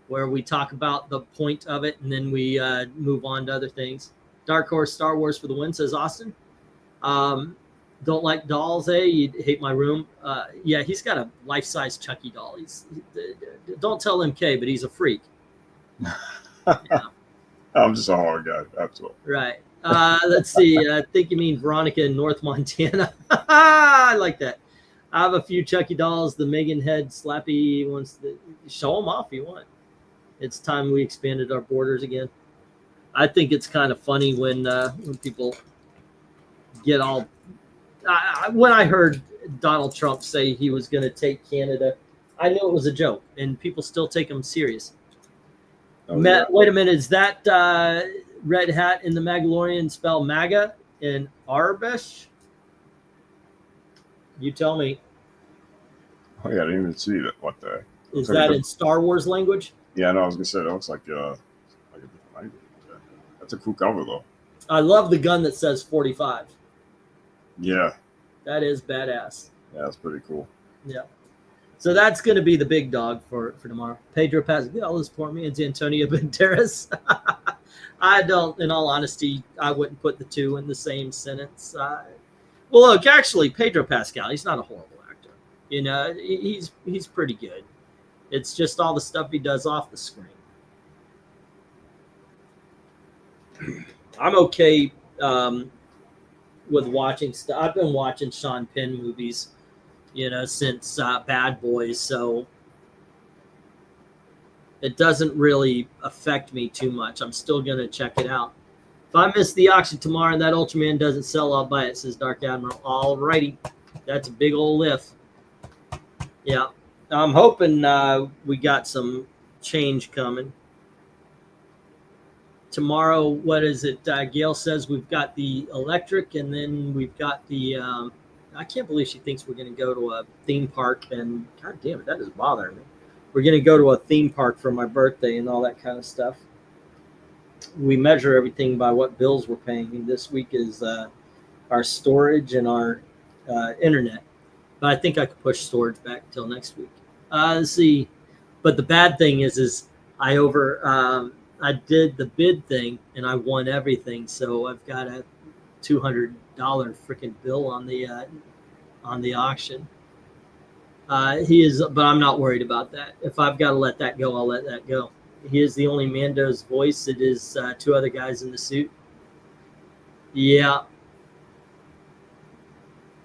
where we talk about the point of it and then we move on to other things. Dark Horse Star Wars for the win, says Austin. Don't like dolls, eh? You'd hate my room. Yeah, he's got a life-size Chucky doll. Don't tell MK, but he's a freak. Yeah. I'm just a horror guy. That's all. Right. Let's see. I think you mean Veronica in North Montana. I like that. I have a few Chucky dolls. The Megan Head Slappy ones. Show them off if you want. It's time we expanded our borders again. I think it's kind of funny when people get all. When I heard Donald Trump say he was going to take Canada, I knew it was a joke, and people still take him serious. Oh, yeah. Wait a minute. Is that red hat in the Mandalorian spell MAGA in Arabic? You tell me. Oh, yeah, I didn't even see that. What the heck? Is that in Star Wars language? Yeah, no, I was going to say, that looks like a different language. Yeah. That's a cool cover, though. I love the gun that says 45. Yeah. That is badass. Yeah, that's pretty cool. Yeah. So that's going to be the big dog for tomorrow. Pedro Pascal is for me. It's Antonio Banderas. I don't, in all honesty, I wouldn't put the two in the same sentence. Well, look, actually, Pedro Pascal, he's not a horrible actor. You know, he's pretty good. It's just all the stuff he does off the screen. I'm okay with watching stuff. I've been watching Sean Penn movies, you know, since Bad Boys, so it doesn't really affect me too much. I'm still going to check it out. If I miss the auction tomorrow and that Ultraman doesn't sell, I'll buy it, says Dark Admiral. All righty. That's a big old lift. Yeah. I'm hoping we got some change coming. Tomorrow, what is it? Gail says we've got the electric, and then we've got the I can't believe she thinks we're going to go to a theme park, and God damn it, that is bothering me. We're going to go to a theme park for my birthday and all that kind of stuff. We measure everything by what bills we're paying. And this week is our storage and our internet. But I think I could push storage back till next week. Let's see. But the bad thing is I I did the bid thing and I won everything. So I've got a $200 freaking bill on the auction. He is, but I'm not worried about that. If I've got to let that go, I'll let that go. He is the only Mando's voice. It is two other guys in the suit. Yeah.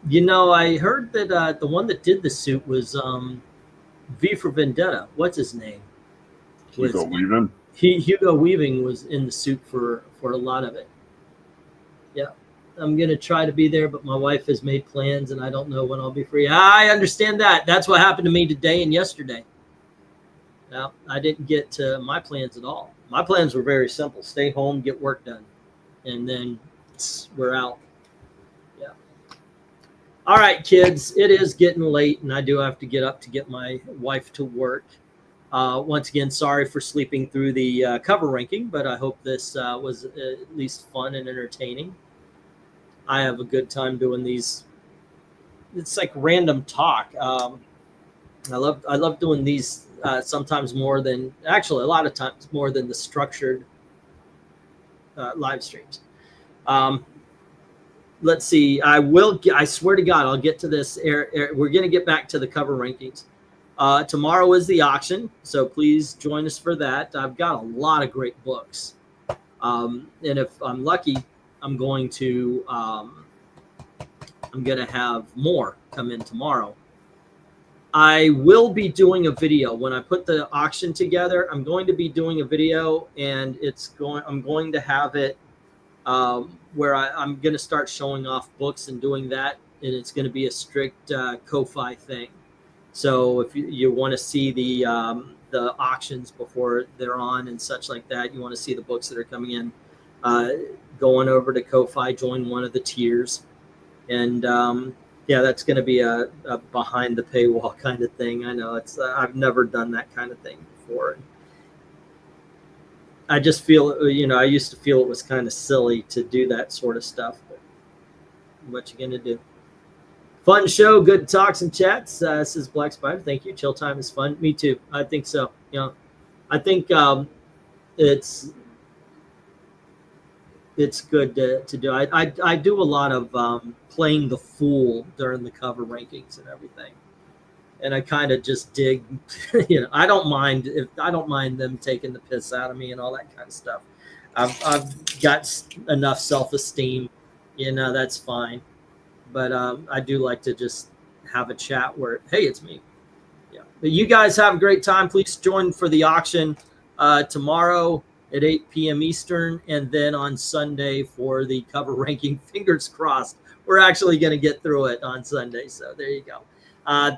You know, I heard that the one that did the suit was V for Vendetta. What's his name? Hugo Weaving. Hugo Weaving was in the suit for a lot of it. Yeah. I'm going to try to be there, but my wife has made plans and I don't know when I'll be free. I understand that. That's what happened to me today and yesterday. Now, I didn't get to my plans at all. My plans were very simple. Stay home, get work done, and then we're out. Yeah. All right, kids, it is getting late and I do have to get up to get my wife to work. Once again, sorry for sleeping through the cover ranking, but I hope this was at least fun and entertaining. I have a good time doing these. It's like random talk. I love doing these sometimes more than, actually a lot of times more than the structured live streams. Let's see. I swear to God, I'll get to this. We're going to get back to the cover rankings. Tomorrow is the auction, so please join us for that. I've got a lot of great books. And if I'm lucky, I'm going to have more come in tomorrow. I will be doing a video when I put the auction together. I'm going to be doing a video, and I'm going to have it where I'm going to start showing off books and doing that, and it's going to be a strict Ko-Fi thing. So if you want to see the auctions before they're on and such like that, you want to see the books that are coming in. Going over to Ko-Fi, join one of the tiers, and yeah, that's going to be a behind the paywall kind of thing. I know I've never done that kind of thing before. I just feel, I used to feel it was kind of silly to do that sort of stuff. But what you going to do? Fun show, good talks and chats. Says Black Spider. Thank you. Chill time is fun. Me too. I think so. I think it's good to do. I do a lot of playing the fool during the cover rankings and everything, and I kind of just dig. I don't mind them taking the piss out of me and all that kind of stuff. I've got enough self-esteem, that's fine. But I do like to just have a chat where, hey, it's me. Yeah. But you guys have a great time. Please join for the auction tomorrow at 8 p.m. Eastern, and then on Sunday for the cover ranking. Fingers crossed. We're actually going to get through it on Sunday. So there you go.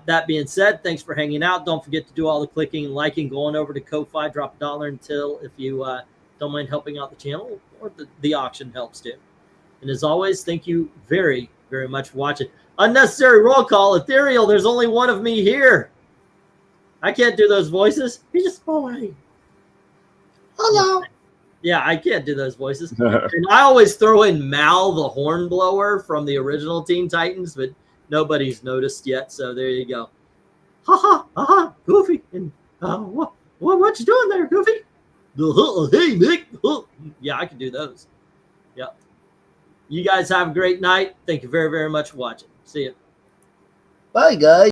That being said, thanks for hanging out. Don't forget to do all the clicking and liking, going over to Ko-Fi, drop $1 until if you don't mind helping out the channel, or the auction helps too. And as always, thank you very, very much for watching. Unnecessary roll call. Ethereal, there's only one of me here. I can't do those voices. He's just boring. Hello. Yeah, I can't do those voices. And I always throw in Mal the Hornblower from the original Teen Titans, but nobody's noticed yet. So there you go. Ha ha ha ha, Goofy. And what you doing there, Goofy? Hey, Nick. Yeah, I can do those. Yep. You guys have a great night. Thank you very, very much for watching. See you. Bye, guys.